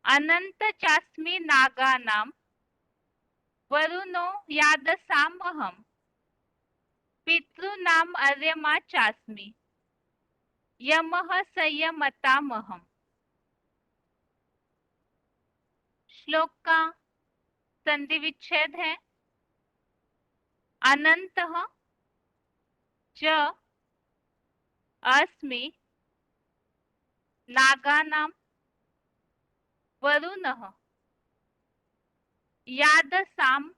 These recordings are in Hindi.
अनंत चास्मि नागानां वरुणो यादसामहम् पितॄणाम् अर्यमा चास्मि यमः संयमतामहम्। श्लोक का संधि विच्छेद है अनंतः च अस्मि नागानां वरुणः यादसाम्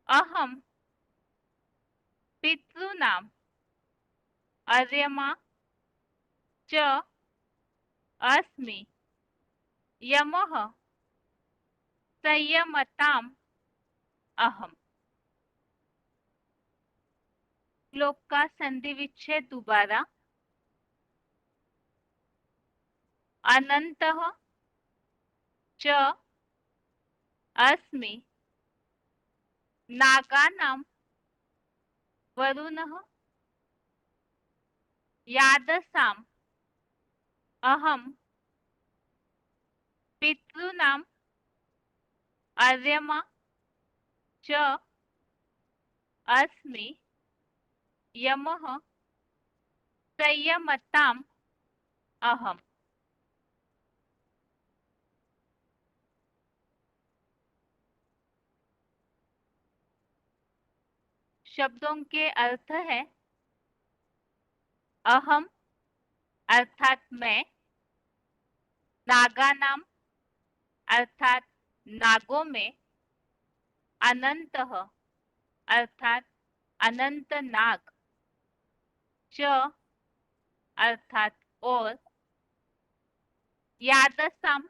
अहं पितॄणाम् अर्यमा च अस्मि यमः संयमताम् अहम्। श्लोक का संधि विच्छेद दोबारा अनंतः च अस्मि नागानां वरुणः यादसाम् अहं पितॄणाम् अर्यमा च अस्मि यमः संयमताम् अहम्। शब्दों के अर्थ है अहम अर्थात मैं, नागानाम अर्थात नागों में, अनंतः अर्थात अनंत नाग, च अर्थात और, यादसाम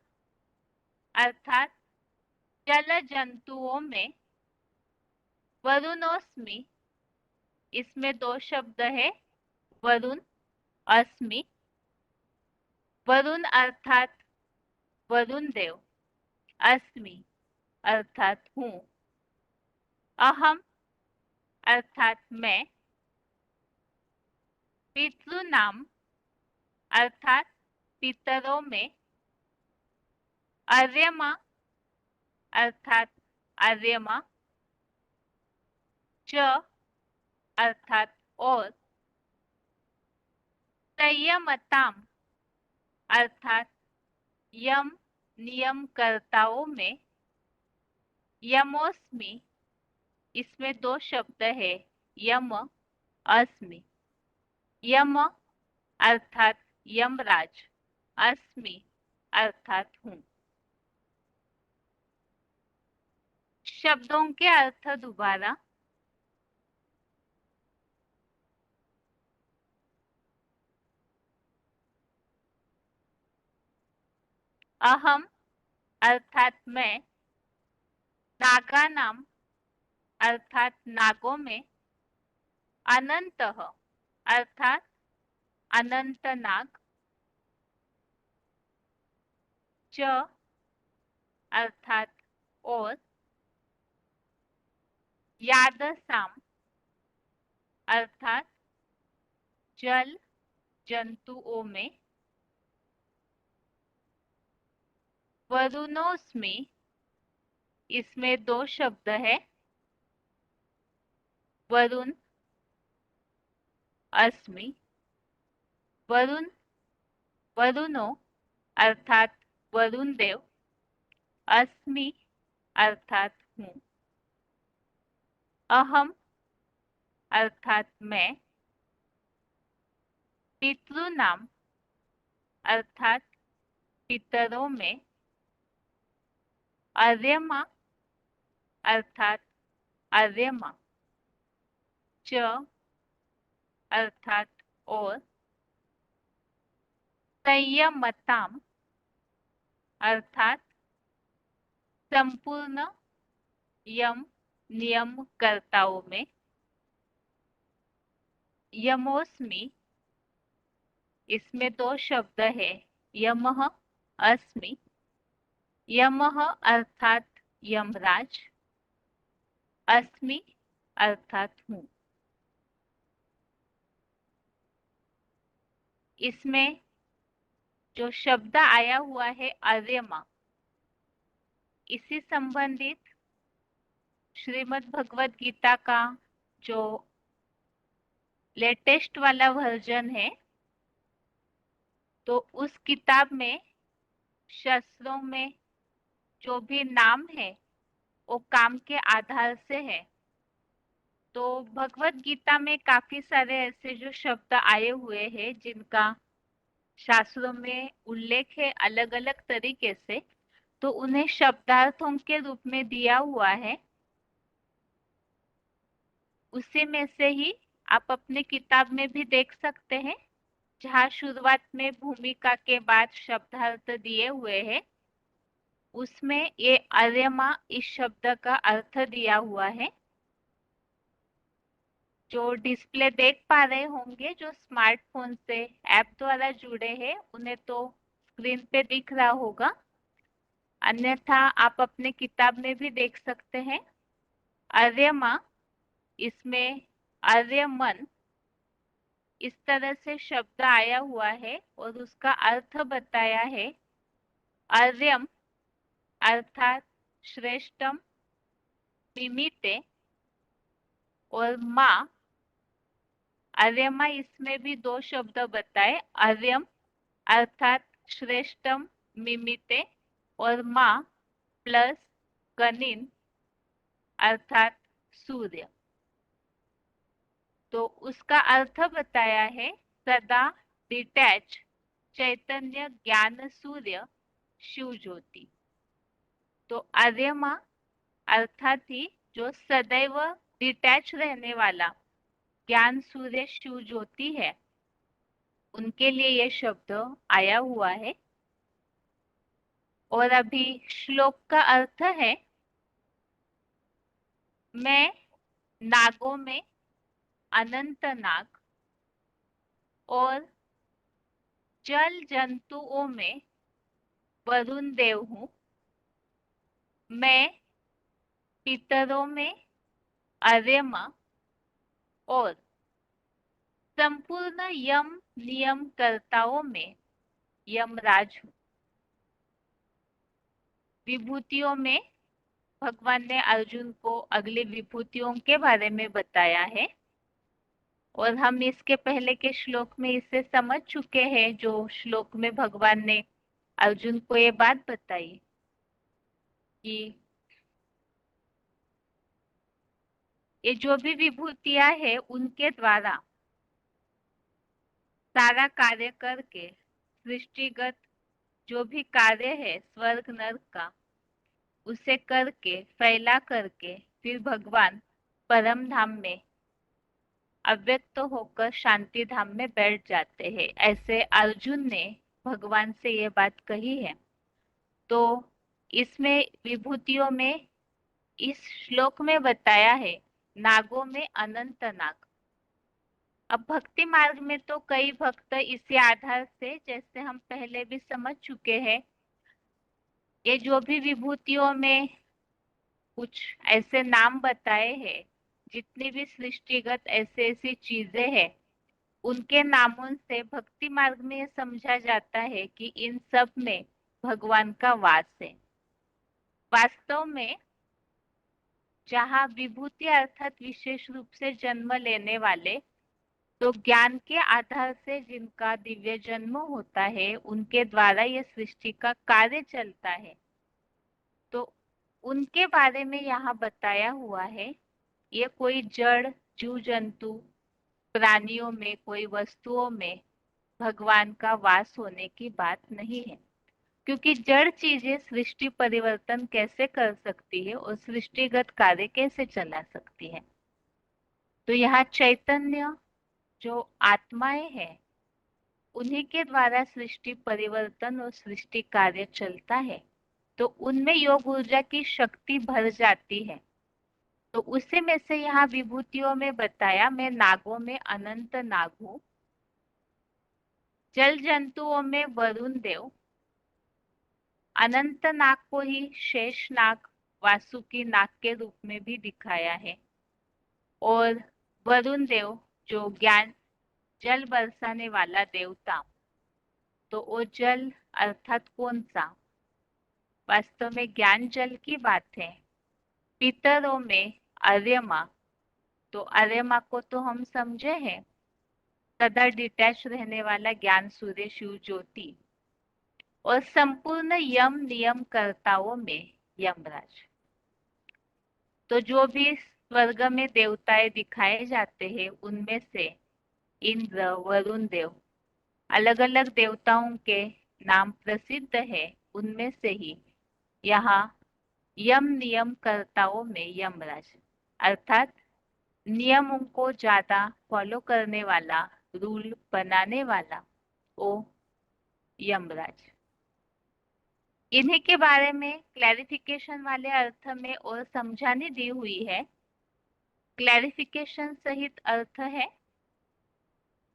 अर्थात जल जंतुओं में, वरुणोस्मि इसमें दो शब्द है वरुण अस्मि। वरुण अर्थात वरुण देव, अस्मि अर्थात हूँ, अहम अर्थात मैं, पितृनाम अर्थात पितरों में, अर्यमा अर्थात अर्यमा, च अर्थात और, संयमताम अर्थात यम नियमकर्ताओं में, यमोस्मि इसमें दो शब्द है यम अस्मि। यम अर्थात यमराज, अस्मि अर्थात हूँ। शब्दों के अर्थ दोबारा अहम अर्थात मैं, नागानाम अर्थात नागों में, अनंतः अर्थात अनंत नाग, च अर्थात और, यादसाम अर्थात जल जंतुओं में, वरुणोस्मि इसमें दो शब्द है वरुण अस्मि। वरुण वरुणो अर्थात वरुण देव, अस्मि अर्थात हूँ, अहम अर्थात मैं, पितृनाम अर्थात पितरों में, अर्यमा अर्थात अर्यमा, च अर्थात और, संयमताम अर्थात संपूर्ण यम नियमकर्ताओं में, यमोस्मि इसमें दो शब्द है यमः अस्मि। यमः अर्थात यमराज, अस्मि अर्थात हूँ। इसमें जो शब्द आया हुआ है आर्यमा, इसी संबंधित श्रीमद् भगवत गीता का जो लेटेस्ट वाला वर्जन है, तो उस किताब में शास्त्रों में जो भी नाम है वो काम के आधार से है। तो भगवत गीता में काफी सारे ऐसे जो शब्द आए हुए हैं जिनका शास्त्रों में उल्लेख है अलग अलग तरीके से, तो उन्हें शब्दार्थों के रूप में दिया हुआ है। उसी में से ही आप अपने किताब में भी देख सकते हैं, जहाँ शुरुआत में भूमिका के बाद शब्दार्थ दिए हुए हैं, उसमें ये आर्यमा इस शब्द का अर्थ दिया हुआ है। जो डिस्प्ले देख पा रहे होंगे, जो स्मार्टफोन से ऐप द्वारा जुड़े हैं, उन्हें तो स्क्रीन पे दिख रहा होगा, अन्यथा आप अपने किताब में भी देख सकते हैं। आर्यमा, इसमें आर्यमन इस तरह से शब्द आया हुआ है और उसका अर्थ बताया है। आर्यम अर्थात श्रेष्ठम, मिमीते और माँ। आर्यमा, इसमें भी दो शब्द बताए, आर्यम अर्थात श्रेष्ठम मिमिते और माँ प्लस कनिन अर्थात सूर्य। तो उसका अर्थ बताया है सदा डिटैच चैतन्य ज्ञान सूर्य शिव ज्योति। तो आर्यमा अर्थात ही जो सदैव डिटैच रहने वाला ज्ञान सूर्य शिव ज्योति है, उनके लिए यह शब्द आया हुआ है। और अभी श्लोक का अर्थ है, मैं नागों में अनंत नाग और जल जंतुओं में वरुण देव हूँ। मैं पितरों में आर्यमा और संपूर्ण यम नियम कर्ताओं में यमराज हूँ। विभूतियों में भगवान ने अर्जुन को अगली विभूतियों के बारे में बताया है, और हम इसके पहले के श्लोक में इसे समझ चुके हैं, जो श्लोक में भगवान ने अर्जुन को ये बात बताई कि ये जो भी विभूतियां है उनके द्वारा सारा कार्य करके सृष्टिगत जो भी कार्य है स्वर्ग नरक का, उसे करके फैला करके फिर भगवान परम धाम में अव्यक्त होकर शांति धाम में बैठ जाते हैं। ऐसे अर्जुन ने भगवान से ये बात कही है। तो इसमें विभूतियों में इस श्लोक में बताया है नागों में अनंत नाग। अब भक्ति मार्ग में तो कई भक्त इसी आधार से, जैसे हम पहले भी समझ चुके हैं, ये जो भी विभूतियों में कुछ ऐसे नाम बताए हैं, जितनी भी सृष्टिगत ऐसे ऐसी चीजें हैं, उनके नामों से भक्ति मार्ग में ये समझा जाता है कि इन सब में भगवान का वास है। वास्तव में जहाँ विभूति अर्थात विशेष रूप से जन्म लेने वाले, तो ज्ञान के आधार से जिनका दिव्य जन्म होता है, उनके द्वारा यह सृष्टि का कार्य चलता है, तो उनके बारे में यहाँ बताया हुआ है। ये कोई जड़ जीव जंतु प्राणियों में, कोई वस्तुओं में भगवान का वास होने की बात नहीं है, क्योंकि जड़ चीजें सृष्टि परिवर्तन कैसे कर सकती है और सृष्टिगत कार्य कैसे चला सकती है। तो यहाँ चैतन्य जो आत्माएं हैं, उन्हीं के द्वारा सृष्टि परिवर्तन और सृष्टि कार्य चलता है, तो उनमें योग ऊर्जा की शक्ति भर जाती है। तो उसी में से यहाँ विभूतियों में बताया, मैं नागों में अनंत नाग हूँ, जल जंतुओं में वरुण देव, अनंत नाग को ही शेष नाग वासुकी नाग के रूप में भी दिखाया है, और वरुण देव जो ज्ञान जल बरसाने वाला देवता, तो वो जल अर्थात कौन सा? वास्तव में ज्ञान जल की बात है। पितरों में अर्यमा, तो अर्यमा को तो हम समझे हैं, सदा डिटैच रहने वाला ज्ञान सूर्य शिव ज्योति। और संपूर्ण यम नियम कर्ताओं में यमराज। तो जो भी स्वर्ग में देवताएं दिखाए जाते हैं उनमें से इंद्र, वरुण देव, अलग अलग देवताओं के नाम प्रसिद्ध है, उनमें से ही यहाँ यम नियम कर्ताओं में यमराज अर्थात नियमों को ज्यादा फॉलो करने वाला, रूल बनाने वाला ओ यमराज। इन्हीं के बारे में क्लैरिफिकेशन वाले अर्थ में और समझानी दी हुई है। क्लैरिफिकेशन सहित अर्थ है,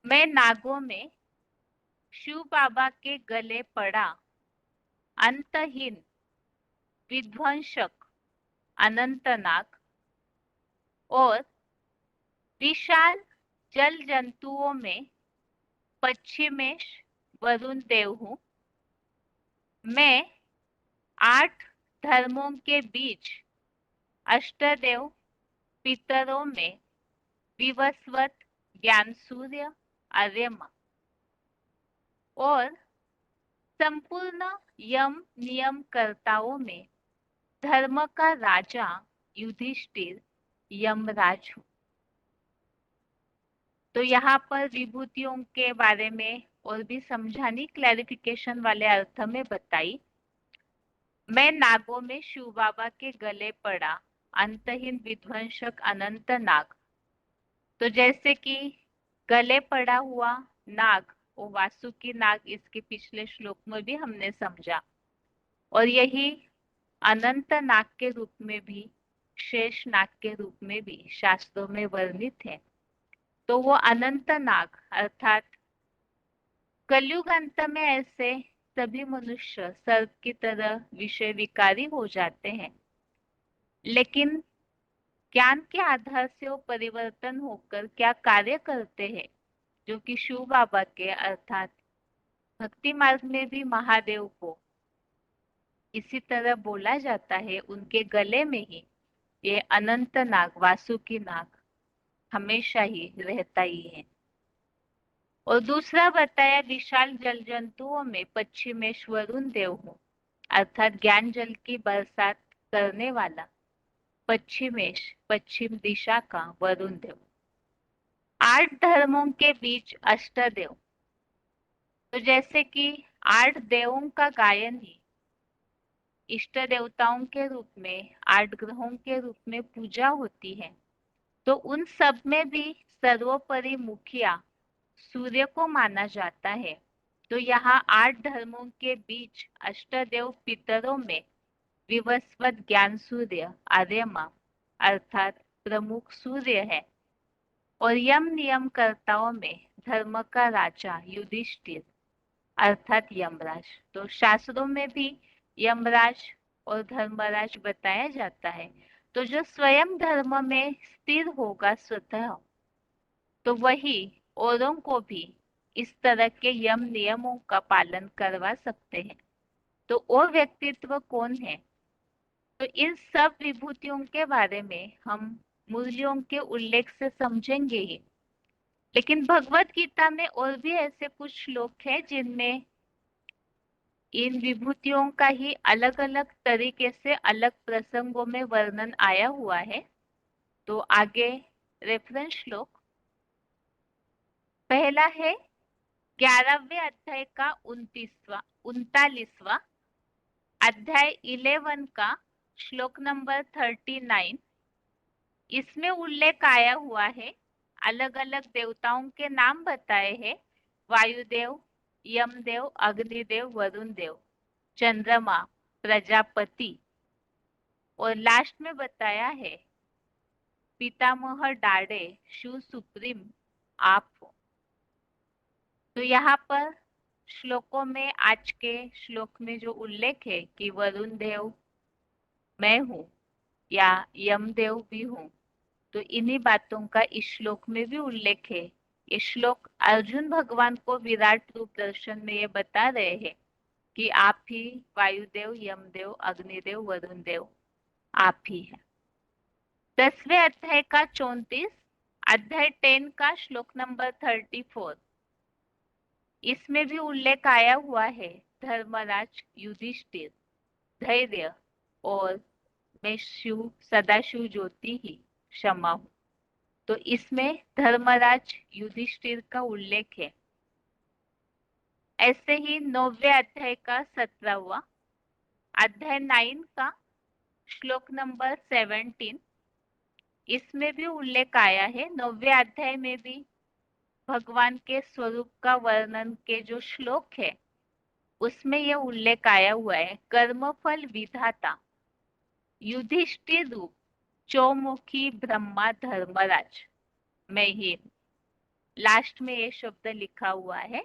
मैं नागों में शिव बाबा के गले पड़ा, अंतहीन विध्वंसक अनंत नाग और विशाल जल जंतुओं में पश्चिमेश वरुण देव हूँ। मैं 8 धर्मों के बीच अष्टदेव पितरों में विवस्वत ज्ञान सूर्य आर्यमा और संपूर्ण यम नियम कर्ताओं में धर्म का राजा युधिष्ठिर यमराज हूँ। तो यहाँ पर विभूतियों के बारे में और भी समझानी क्लैरिफिकेशन वाले अर्थ में बताई। मैं नागों में शिव बाबा के गले पड़ा, अंतहीन विध्वंसक अनंत नाग। तो जैसे कि गले पड़ा हुआ नाग, वो वासुकी नाग, इसके पिछले श्लोक में भी हमने समझा, और यही अनंत नाग के रूप में भी, शेष नाग के रूप में भी शास्त्रों में वर्णित है। तो वो अनंत नाग अर्थात कलयुग अंत में ऐसे सभी मनुष्य सर्प की तरह विषय विकारी हो जाते हैं, लेकिन ज्ञान के आधार से वो परिवर्तन होकर क्या कार्य करते हैं, जो कि शिव बाबा के अर्थात भक्ति मार्ग में भी महादेव को इसी तरह बोला जाता है। उनके गले में ही ये अनंत नाग, वासुकी नाग हमेशा ही रहता ही है। और दूसरा बताया, विशाल जल जंतुओं में पश्चिमेश वरुण देव हूँ, अर्थात ज्ञान जल की बरसात करने वाला पश्चिमेश, पश्चिम दिशा का वरुण देव। 8 धर्मों के बीच अष्टदेव, तो जैसे कि 8 देवों का गायन ही इष्ट देवताओं के रूप में, 8 ग्रहों के रूप में पूजा होती है, तो उन सब में भी सर्वोपरि मुखिया सूर्य को माना जाता है। तो यहाँ 8 धर्मों के बीच अष्टदेव पितरों में विवस्वत ज्ञान सूर्य आर्यमा अर्थात प्रमुख सूर्य है, और यम नियम कर्ताओं में धर्म का राजा युधिष्ठिर अर्थात यमराज। तो शास्त्रों में भी यमराज और धर्मराज बताया जाता है। तो जो स्वयं धर्म में स्थिर होगा स्वतः, तो वही औरों को भी इस तरह के यम नियमों का पालन करवा सकते हैं। तो वो व्यक्तित्व कौन है? तो इन सब विभूतियों के बारे में हम मूल्यों के उल्लेख से समझेंगे ही, लेकिन भगवत गीता में और भी ऐसे कुछ श्लोक हैं जिनमें इन विभूतियों का ही अलग अलग तरीके से अलग प्रसंगों में वर्णन आया हुआ है। तो आगे रेफरेंस श्लोक पहला है 11वें अध्याय का 39वां अध्याय 11 का श्लोक नंबर 39। इसमें उल्लेख आया हुआ है, अलग अलग देवताओं के नाम बताए हैं, वायुदेव, यमदेव, अग्निदेव, वरुण देव, चंद्रमा, प्रजापति, और लास्ट में बताया है पितामह डाडे, शिव सुप्रीम आप हो। तो यहाँ पर श्लोकों में, आज के श्लोक में जो उल्लेख है कि वरुण देव मैं हूँ या यमदेव भी हूँ, तो इन्हीं बातों का इस श्लोक में भी उल्लेख है ये श्लोक अर्जुन भगवान को विराट रूप दर्शन में ये बता रहे हैं कि आप ही वायुदेव, यमदेव, अग्निदेव, वरुण देव आप ही है। 10वें अध्याय का 34, अध्याय 10 का श्लोक नंबर 34, इसमें भी उल्लेख आया हुआ है धर्मराज युधिष्ठिर, धैर्य और मैं शिव सदाशिव ज्योति ही क्षमा हूं। तो इसमें धर्मराज युधिष्ठिर का उल्लेख है। ऐसे ही 9वें अध्याय का 17वां, अध्याय 9 का श्लोक नंबर 17, इसमें भी उल्लेख आया है। 9वें अध्याय में भी भगवान के स्वरूप का वर्णन के जो श्लोक है उसमें यह उल्लेख आया हुआ है। कर्मफल विधाता युधिष्ठिर रूप चौमुखी ब्रह्मा धर्मराज मैं ही हूँ। लास्ट में ये शब्द लिखा हुआ है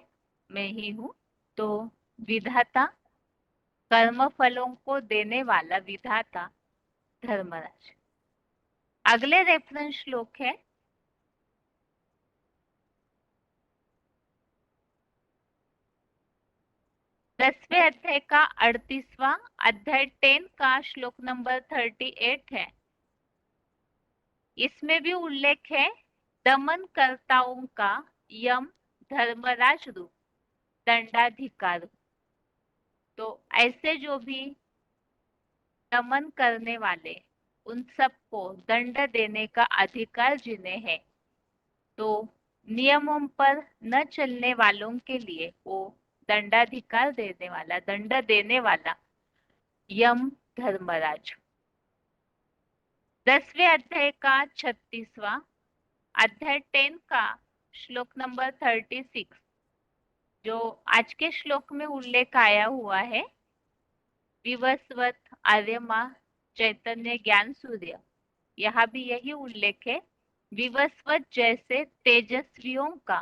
मैं ही हूँ। तो विधाता, कर्म फलों को देने वाला विधाता धर्मराज। अगले रेफरेंस श्लोक है 10वें अध्याय का 38वां, अध्याय 10 का श्लोक नंबर 38 है। इसमें भी उल्लेख है दमन कर्ताओं का यम धर्मराज रूप दंडाधिकार। तो ऐसे जो भी दमन करने वाले उन सबको दंड देने का अधिकार जिन्हें है, तो नियमों पर न चलने वालों के लिए वो दंडाधिकार देने वाला, दंड देने वाला यम धर्मराज। 10वें अध्याय का 36वां, अध्याय 10 का श्लोक नंबर 36, जो आज के श्लोक में उल्लेख आया हुआ है विवस्वत, आर्यमा, चैतन्य, ज्ञान सूर्य, यहाँ भी यही उल्लेख है विवस्वत जैसे तेजस्वियों का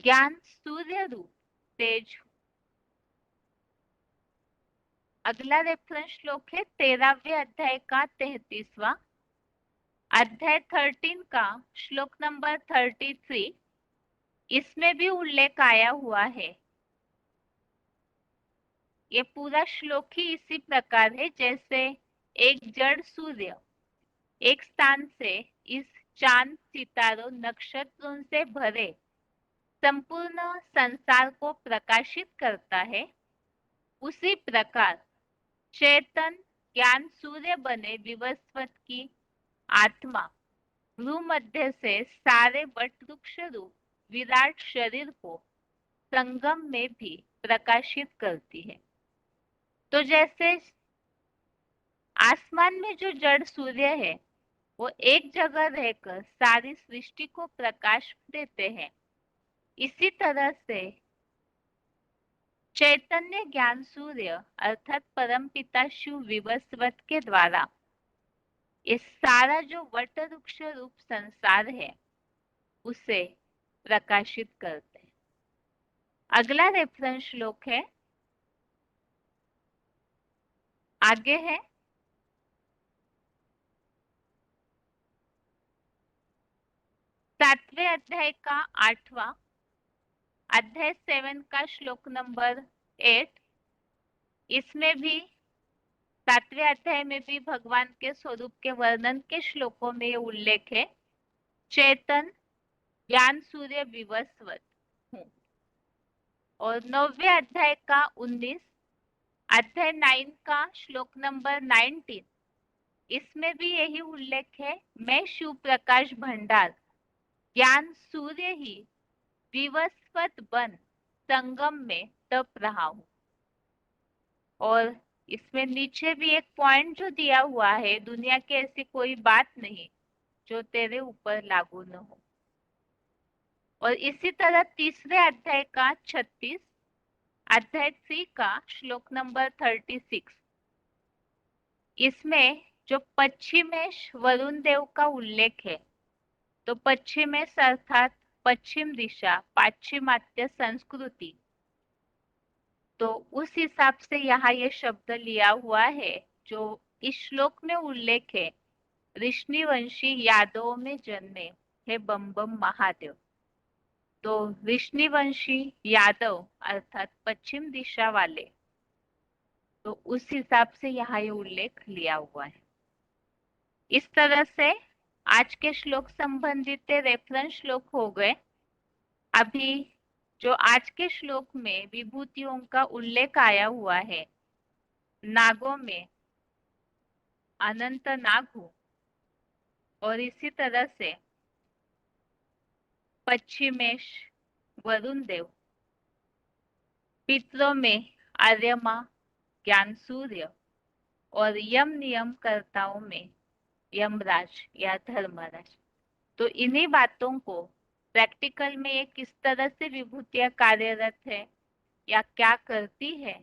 ज्ञान सूर्य रूप तेज। अगला रेफरेंस श्लोक है 13वें अध्याय का 33वां, अध्याय 13 का श्लोक नंबर 33, इसमें भी उल्लेख आया हुआ है। ये पूरा श्लोक ही इसी प्रकार है जैसे एक जड़ सूर्य एक स्थान से इस चांद, सितारों, नक्षत्रों से भरे संपूर्ण संसार को प्रकाशित करता है, उसी प्रकार चेतन ज्ञान सूर्य बने विवस्वत की आत्मा भ्रूमध्य से सारे वट वृक्ष रूप विराट शरीर को संगम में भी प्रकाशित करती है। तो जैसे आसमान में जो जड़ सूर्य है वो एक जगह रहकर सारी सृष्टि को प्रकाश देते हैं, इसी तरह से चैतन्य ज्ञान सूर्य अर्थात परमपिता शिव विवस्वत के द्वारा इस सारा जो वट वृक्ष रूप संसार है उसे प्रकाशित करते हैं। अगला रेफरेंस श्लोक है, आगे है 7वें अध्याय का 8वां, अध्याय 7 का श्लोक नंबर 8, इसमें भी 7वें अध्याय में भी भगवान के स्वरूप के वर्णन के श्लोकों में उल्लेख है चेतन ज्ञान सूर्य विवस्वत हूँ। और 9वें अध्याय का 19, अध्याय 9 का श्लोक नंबर 19, इसमें भी यही उल्लेख है मैं शिव प्रकाश भंडार ज्ञान सूर्य ही विवस्वत बन संगम में तप रहा हूं। और इसमें नीचे भी एक पॉइंट जो दिया हुआ है दुनिया की ऐसी कोई बात नहीं जो तेरे ऊपर लागू न हो। और इसी तरह 3रे अध्याय का 36, अध्याय 3 का श्लोक नंबर 36, इसमें जो पश्चिमेश वरुण देव का उल्लेख है, तो पश्चिमेश अर्थात पश्चिम दिशा, पाश्चिमात्य संस्कृति, तो उस हिसाब से यहाँ ये शब्द लिया हुआ है जो इस श्लोक में उल्लेख है ऋषिवंशी यादवों में जन्मे हे बम बम महादेव। तो विष्णुवंशी यादव अर्थात पश्चिम दिशा वाले, तो उस हिसाब से यहाँ ये उल्लेख लिया हुआ है। इस तरह से आज के श्लोक संबंधित रेफरेंस श्लोक हो गए। अभी जो आज के श्लोक में विभूतियों का उल्लेख आया हुआ है, नागों में अनंत नाग हूं, और इसी तरह से पश्चिमेश वरुण देव, पितरों में आर्यमा ज्ञान सूर्य, और यम नियम कर्ताओं में यमराज या धर्मराज। तो इन्हीं बातों को प्रैक्टिकल में ये किस तरह से विभूतियां कार्यरत है या क्या करती है,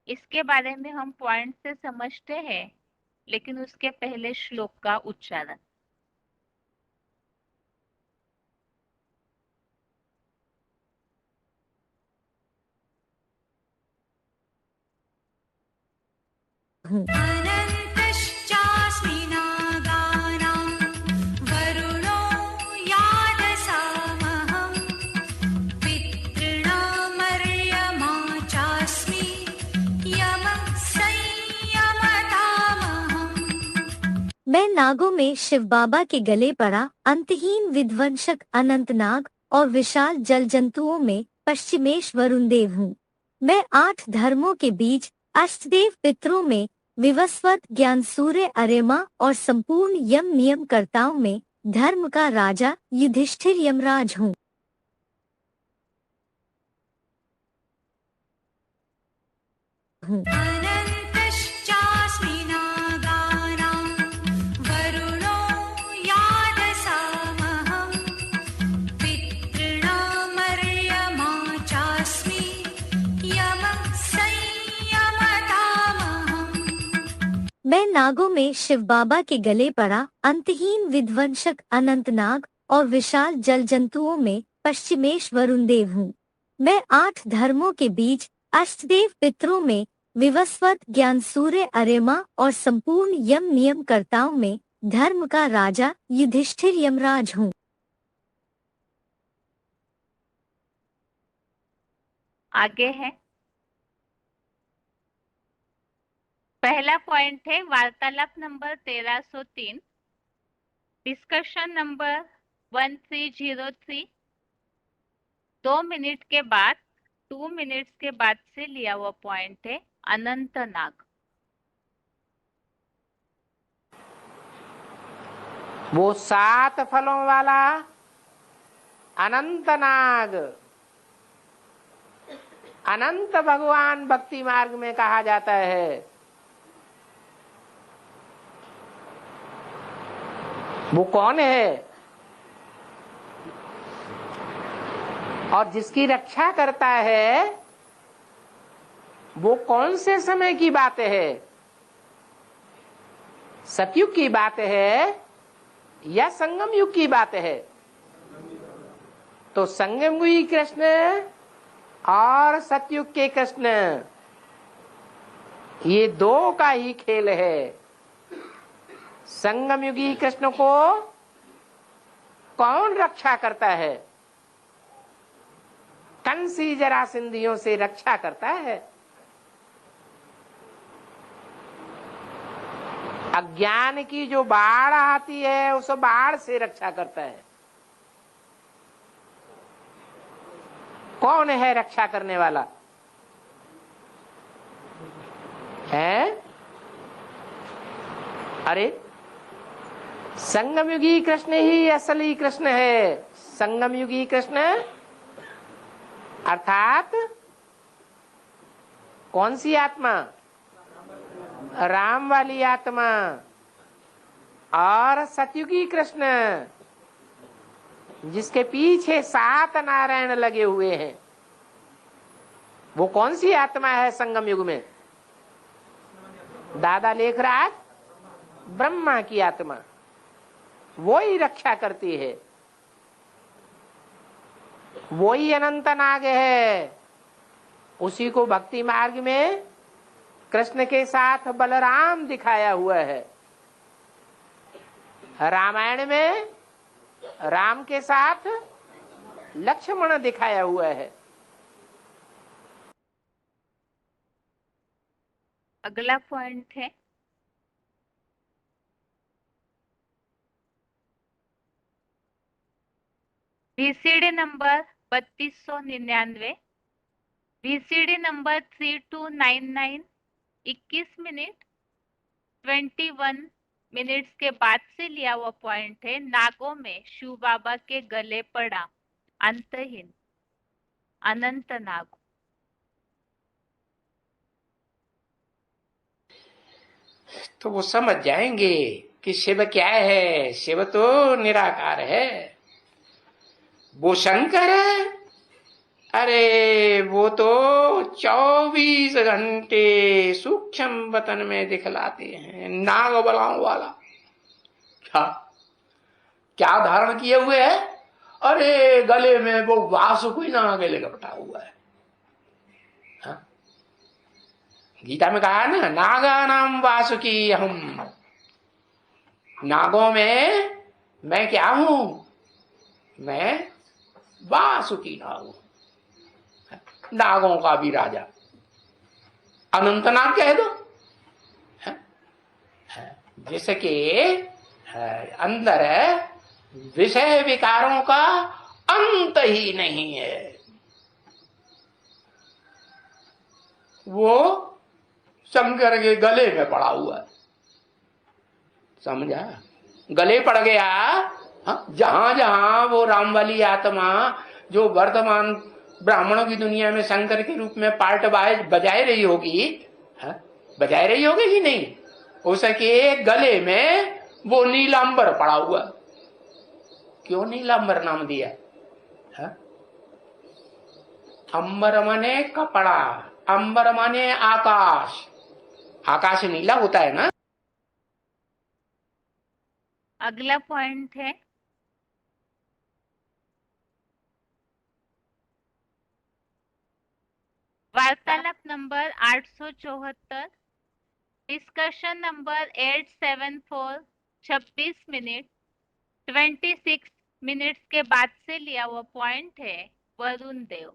इसके बारे में हम पॉइंट से समझते हैं, लेकिन उसके पहले श्लोक का उच्चारण। अनन्तश्चास्मि नागानां वरुणो यादसामहं पितॄणामर्यमा चास्मि यमः संयमतामहम्। मैं नागों में शिव बाबा के गले पड़ा अंतहीन विध्वंसक अनंतनाग और विशाल जल जंतुओं में पश्चिमेश वरुण देव हूँ। मैं 8 धर्मों के बीच अष्टदेव पितरों में विवस्वत ज्ञान सूर्य अर्यमा और संपूर्ण यम नियम कर्ताओं में धर्म का राजा युधिष्ठिर यमराज हूँ। अनन्तश्चास्मि नागानां वरुणो यादसामहं पितॄणामर्यमा चास्मि यमः संयमतामहम्। मैं नागों में शिव बाबा के गले पड़ा अंतहीन विध्वंसक अनंतनाग और विशाल जल जंतुओं में पश्चिमेश वरुण देव हूँ। मैं 8 धर्मों के बीच अष्टदेव पितरों में विवस्वत ज्ञान सूर्य अर्यमा और संपूर्ण यम नियम कर्ताओं में धर्म का राजा युधिष्ठिर यमराज हूँ। आगे है पहला पॉइंट है वार्तालाप नंबर 1303, डिस्कशन नंबर 1303। 2 मिनट के बाद 2 मिनट्स के बाद से लिया हुआ पॉइंट है अनंत नाग। वो 7 फलों वाला अनंत नाग, अनंत भगवान भक्ति मार्ग में कहा जाता है। वो कौन है और जिसकी रक्षा करता है, वो कौन से समय की बात है? सतयुग की बात है या संगम युग की बात है? तो संगम युगी कृष्ण और सतयुग के कृष्ण, ये दो का ही खेल है। संगम युगी कृष्ण को कौन रक्षा करता है? कंसी जरासंधियों से रक्षा करता है। अज्ञान की जो बाढ़ आती है, उस बाढ़ से रक्षा करता है। कौन है रक्षा करने वाला? है? अरे संगम युगी कृष्ण ही असली कृष्ण है। संगम युगी कृष्ण अर्थात कौन सी आत्मा? राम वाली आत्मा। और सतयुगी कृष्ण जिसके पीछे 7 नारायण लगे हुए हैं, वो कौन सी आत्मा है संगम युग में? दादा लेख रहा, ब्रह्मा की आत्मा। वो ही रक्षा करती है, वो ही अनंत नाग है। उसी को भक्ति मार्ग में कृष्ण के साथ बलराम दिखाया हुआ है। रामायण में राम के साथ लक्ष्मण दिखाया हुआ है। अगला पॉइंट है VCD number 3299, VCD number 3299 21 minute 21 minutes के बाद से लिया हुआ पॉइंट है। नागों में शिव बाबा के गले पड़ा अंतहीन अनंत नाग। तो वो समझ जाएंगे कि शिव क्या है। शिव तो निराकार है, वो शंकर है। अरे वो तो 24 घंटे सूक्ष्म वतन में दिखलाते हैं, नाग बलाओं वाला। क्या क्या धारण किए हुए है? अरे गले में वो वासुकी नाग लपटा हुआ है। हाँ? गीता में कहा है ना, नागा नाम वासुकी हम। नागों में मैं क्या हूं? मैं वासुकी नाग हूं, नागों का भी राजा। अनंतनाग कह दो। जैसे कि अंदर विषय विकारों का अंत ही नहीं है। वो शंकर के गले में पड़ा हुआ है, समझा? गले पड़ गया। जहां जहां वो राम वाली आत्मा जो वर्तमान ब्राह्मणों की दुनिया में शंकर के रूप में पार्ट बजाए रही होगी, बजाए रही होगी कि नहीं, उसके गले में वो नीलांबर पड़ा हुआ। क्यों नीलांबर नाम दिया? अंबर माने कपड़ा, अंबर माने आकाश। आकाश नीला होता है ना। अगला पॉइंट है वार्तालाप number 874, discussion number 874 26 minute 26 minutes के बाद से लिया हुआ पॉइंट है वरुण देव।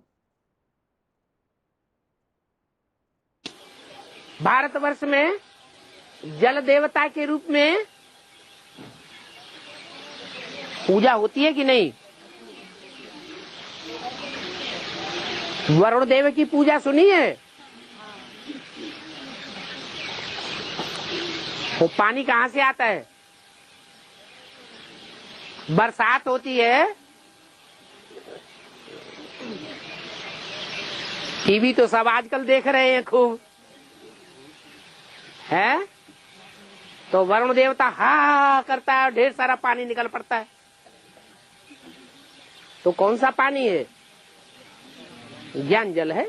भारतवर्ष में जल देवता के रूप में पूजा होती है कि नहीं? वरुण देव की पूजा सुनी है? वो पानी कहां से आता है? बरसात होती है, टीवी तो सब आजकल देख रहे हैं खूब, है? तो वरुण देवता हा करता है, ढेर सारा पानी निकल पड़ता है। तो कौन सा पानी है? ज्ञान जल है।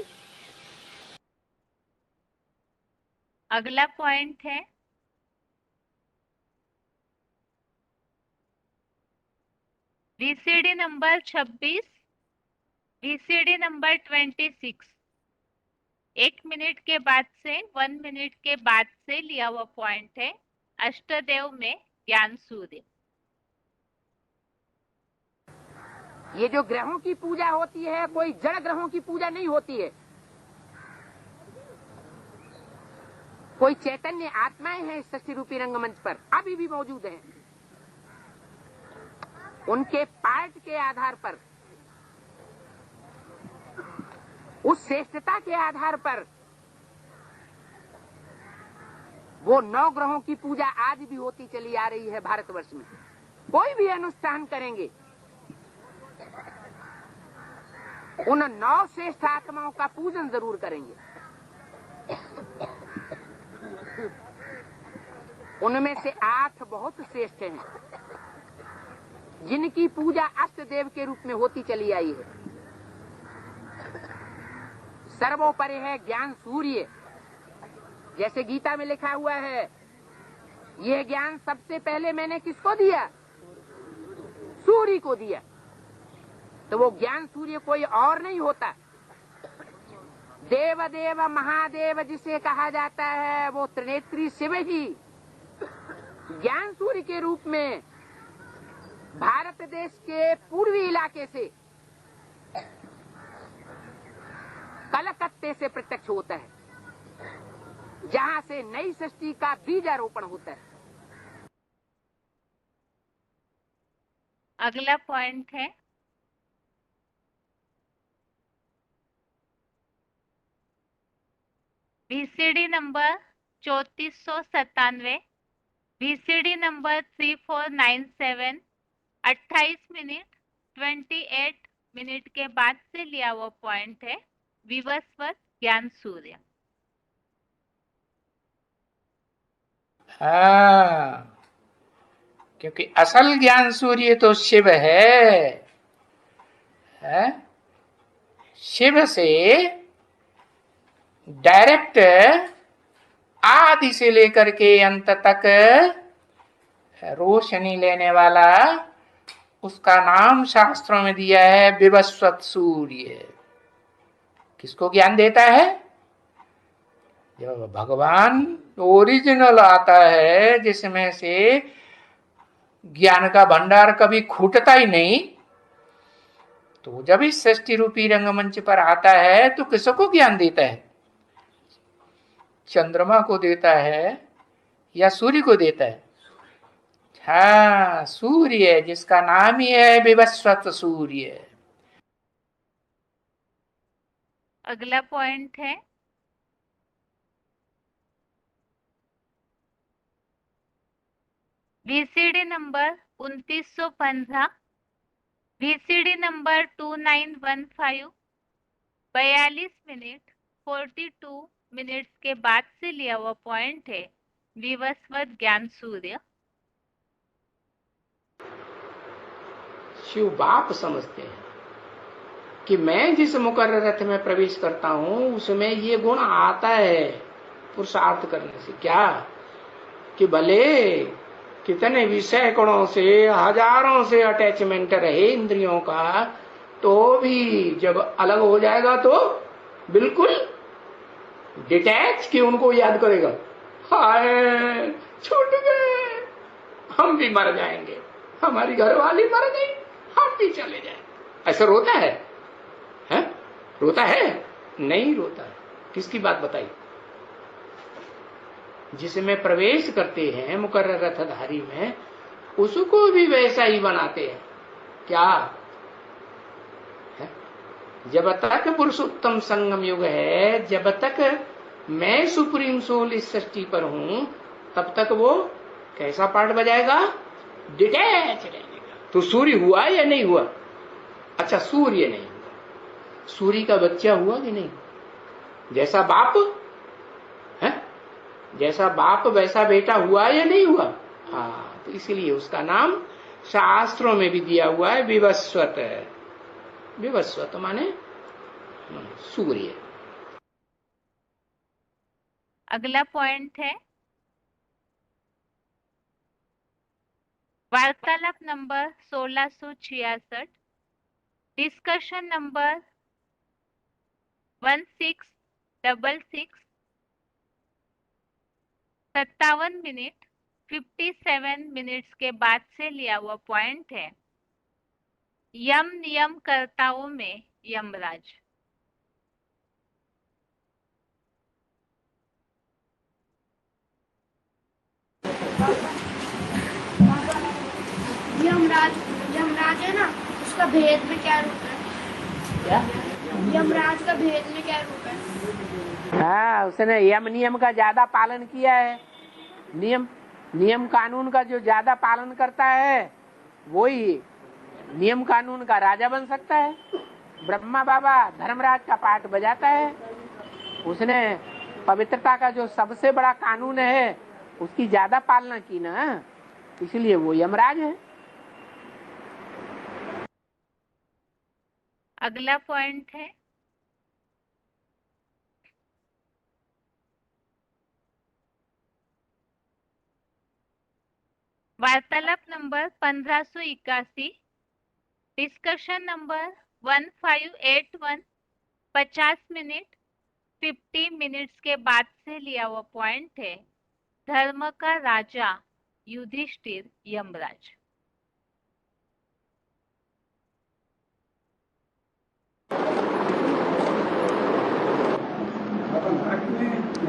अगला पॉइंट है VCD number 26, VCD number 26 1 minute के बाद से 1 मिनट के बाद से लिया हुआ पॉइंट है अष्टदेव में ज्ञान सूर्य। ये जो ग्रहों की पूजा होती है, कोई जड़ ग्रहों की पूजा नहीं होती है। कोई चैतन्य आत्माएं हैं षष्ठी रूपी रंगमंच पर, अभी भी मौजूद हैं। उनके पार्ट के आधार पर, उस श्रेष्ठता के आधार पर वो 9 ग्रहों की पूजा आज भी होती चली आ रही है भारतवर्ष में। कोई भी अनुष्ठान करेंगे, उन 9 श्रेष्ठ आत्माओं का पूजन जरूर करेंगे। उनमें से 8 बहुत श्रेष्ठ हैं, जिनकी पूजा अष्टदेव के रूप में होती चली आई है। सर्वोपरि है ज्ञान सूर्य। जैसे गीता में लिखा हुआ है, यह ज्ञान सबसे पहले मैंने किसको दिया? सूर्य को दिया। तो वो ज्ञान सूर्य कोई और नहीं होता। देव देव महादेव जिसे कहा जाता है, वो त्रिनेत्री शिव ही ज्ञान सूर्य के रूप में भारत देश के पूर्वी इलाके से कलकत्ते से प्रत्यक्ष होता है, जहां से नई सृष्टि का बीजारोपण होता है। अगला पॉइंट है VCD number 3497, VCD number 3497, 28 minute 28 minute के बाद से लिया हुआ पॉइंट है विवस्वत ज्ञान सूर्य। हाँ, क्योंकि असल ज्ञान सूर्य तो शिव है, शिव से डायरेक्ट आदि से लेकर के अंत तक रोशनी लेने वाला, उसका नाम शास्त्रों में दिया है विवस्वत सूर्य। किसको ज्ञान देता है? जब भगवान ओरिजिनल आता है, जिसमें से ज्ञान का भंडार कभी खूटता ही नहीं, तो जब इस सृष्टि रूपी रंगमंच पर आता है तो किसको ज्ञान देता है? चंद्रमा को देता है या सूर्य को देता है? हाँ, सूर्य, जिसका नाम ही है विवस्वत सूर्य। अगला पॉइंट है VCD number 2915, VCD number 2915, 42 minute 42 minutes के बाद से लिया हुआ पॉइंट है विवस्वत ज्ञान सूर्य। शिव बाप समझते हैं कि मैं जिस मुकर्रर रथ में प्रवेश करता हूं उसमें ये गुण आता है पुरुषार्थ करने से। क्या कि भले कितने भी सैकड़ों से हजारों से अटैचमेंट रहे इंद्रियों का, तो भी जब अलग हो जाएगा तो बिल्कुल डिटैच कि उनको याद करेगा, हाय छूट गए, हम भी मर जाएंगे, हमारी घरवाली मर गई, हम भी चले जाएंगे। ऐसा रोता है? हैं? रोता है? नहीं रोता है। किसकी बात बताई? जिसमें प्रवेश करते हैं मुकर्रर रथधारी में, उसको भी वैसा ही बनाते हैं। क्या है? जब तक पुरुषोत्तम संगम युग है, जब तक मैं सुप्रीम सोल इस सृष्टि पर हूं, तब तक वो कैसा पार्ट बजाएगा? डिटैच रहेगा। तो सूर्य हुआ या नहीं हुआ? अच्छा, सूर्य नहीं हुआ, सूर्य का बच्चा हुआ कि नहीं? जैसा बाप है, जैसा बाप वैसा बेटा हुआ या नहीं हुआ? हाँ, तो इसलिए उसका नाम शास्त्रों में भी दिया हुआ है विवस्वत। विवस्वत माने सूर्य। अगला पॉइंट है वार्तालाप number 1666, discussion number 1666, 57 minute 57 minutes के बाद से लिया हुआ पॉइंट है यम नियम कर्ताओं में यमराज। यमराज है ना, उसका भेद में क्या रूप है? क्या? यमराज का भेद में क्या रूप है? हाँ, उसने यम नियम का ज्यादा पालन किया है। नियम कानून का जो ज्यादा पालन करता है वही नियम कानून का राजा बन सकता है। ब्रह्मा बाबा धर्मराज का पाठ बजाता है, उसने पवित्रता का जो सबसे बड़ा कानून है उसकी ज्यादा पालना की ना, इसलिए वो यमराज है। अगला पॉइंट है वार्तालाप number 1581, discussion number 1581, 50 minute 50 minutes के बाद से लिया हुआ पॉइंट है धर्म का राजा युधिष्ठिर यमराज।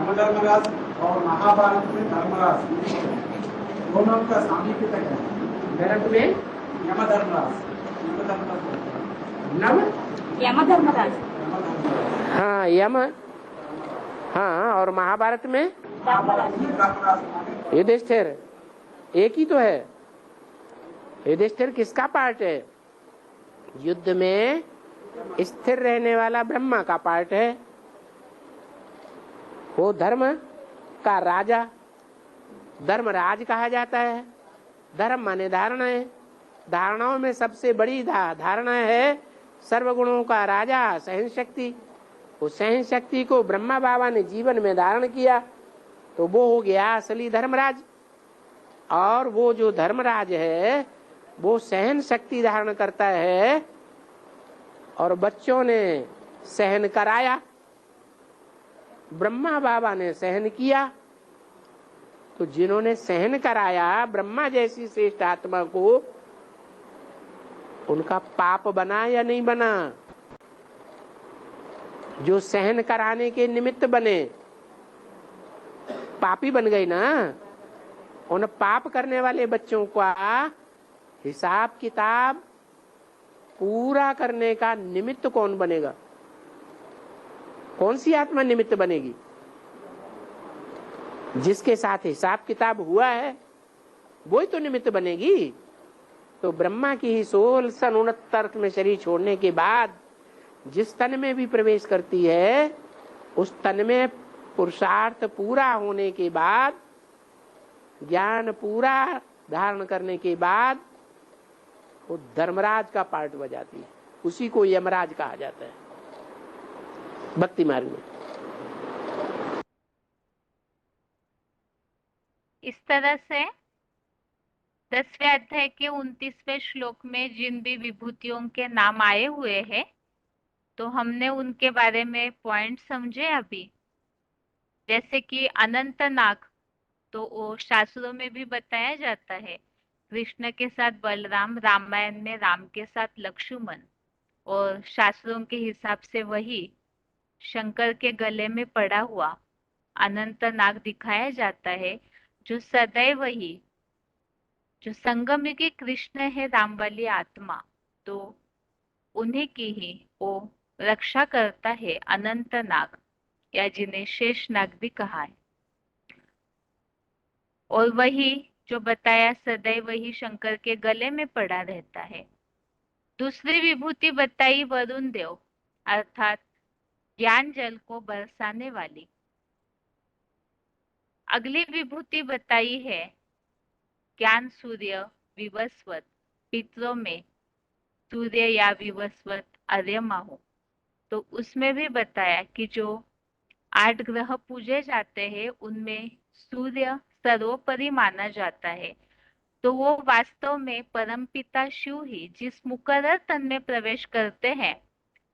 यमधर्मराज और महाभारत में धर्मराज दोनों का सामीप्य तक है। भरत में यमधर्मराज नव यमधर्मराज हाँ यम हाँ, और महाभारत में युधिष्ठिर एक ही तो है। युधिष्ठिर किसका पार्ट है? युद्ध में स्थिर रहने वाला ब्रह्मा का पार्ट है। वो धर्म का राजा, धर्मराज कहा जाता है। धर्म माने धारणा है, धारणाओं में सबसे बड़ी धारणा है सर्वगुणों का राजा, सहन शक्ति। उस सहन शक्ति को ब्रह्मा बाबा ने जीवन में धारण किया तो वो हो गया असली धर्मराज। और वो जो धर्मराज है वो सहन शक्ति धारण करता है और बच्चों ने सहन कराया, ब्रह्मा बाबा ने सहन किया। तो जिन्होंने सहन कराया ब्रह्मा जैसी श्रेष्ठ आत्मा को, उनका पाप बना या नहीं बना? जो सहन कराने के निमित्त बने पापी बन गए ना। उन पाप करने वाले बच्चों का हिसाब किताब पूरा करने का निमित्त कौन बनेगा? कौन सी आत्मा निमित्त बनेगी? जिसके साथ हिसाब किताब हुआ है वो ही तो निमित्त बनेगी। तो ब्रह्मा की ही सोल सन 69 में शरीर छोड़ने के बाद जिस तन में भी प्रवेश करती है, उस तन में पुरुषार्थ पूरा होने के बाद, ज्ञान पूरा धारण करने के बाद वो धर्मराज का पार्ट बजाती है। उसी को यमराज कहा जाता है भक्ति मार्ग में। इस तरह से 10वें अध्याय के 29वें श्लोक में जिन भी विभूतियों के नाम आए हुए हैं, तो हमने उनके बारे में पॉइंट समझे अभी। जैसे कि अनंत नाग, तो वो शास्त्रों में भी बताया जाता है। कृष्ण के साथ बलराम, रामायण में राम के साथ लक्ष्मण, और शास्त्रों के हिसाब से वही शंकर के गले में पड़ा हुआ अनंत नाग दिखाया जाता है, जो सदैव ही जो संगमयुगी कृष्ण है, राम वाली आत्मा, तो उन्हीं की ही वो रक्षा करता है अनंत नाग, या जिन्हें शेष नाग भी कहा है। और वही जो बताया सदैव वही शंकर के गले में पड़ा रहता है। दूसरी विभूति बताई वरुण देव, अर्थात ज्ञान जल को बरसाने वाली। अगली विभूति बताई है ज्ञान सूर्य विवस्वत, पितरों में सूर्य या विवस्वत आर्यमा हो। तो उसमें भी बताया कि जो 8 ग्रह पूजे जाते हैं उनमें सूर्य सर्वोपरि माना जाता है। तो वो वास्तव में परमपिता शिव ही जिस मुकर्रर तन में प्रवेश करते हैं,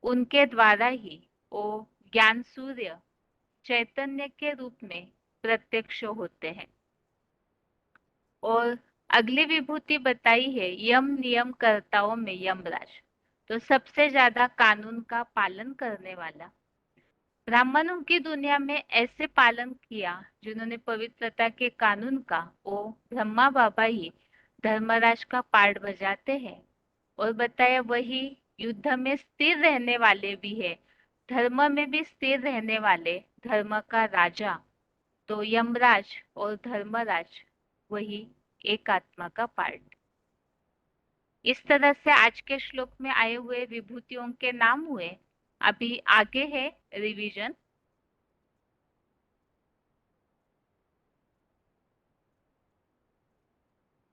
उनके द्वारा ही वो ज्ञान सूर्य चैतन्य के रूप में प्रत्यक्ष होते हैं। और अगली विभूति बताई है यम नियम कर्ताओं में यमराज, तो सबसे ज्यादा कानून का पालन करने वाला। ब्राह्मणों की दुनिया में ऐसे पालन किया जिन्होंने पवित्रता के कानून का, वो ब्रह्मा बाबा ही धर्मराज का पार्ट बजाते हैं। और बताया वही युद्ध में स्थिर रहने वाले भी है, धर्म में भी स्थिर रहने वाले, धर्म का राजा। तो यमराज और धर्मराज वही एक आत्मा का पार्ट। इस तरह से आज के श्लोक में आए हुए विभूतियों के नाम हुए। अभी आगे है रिवीजन।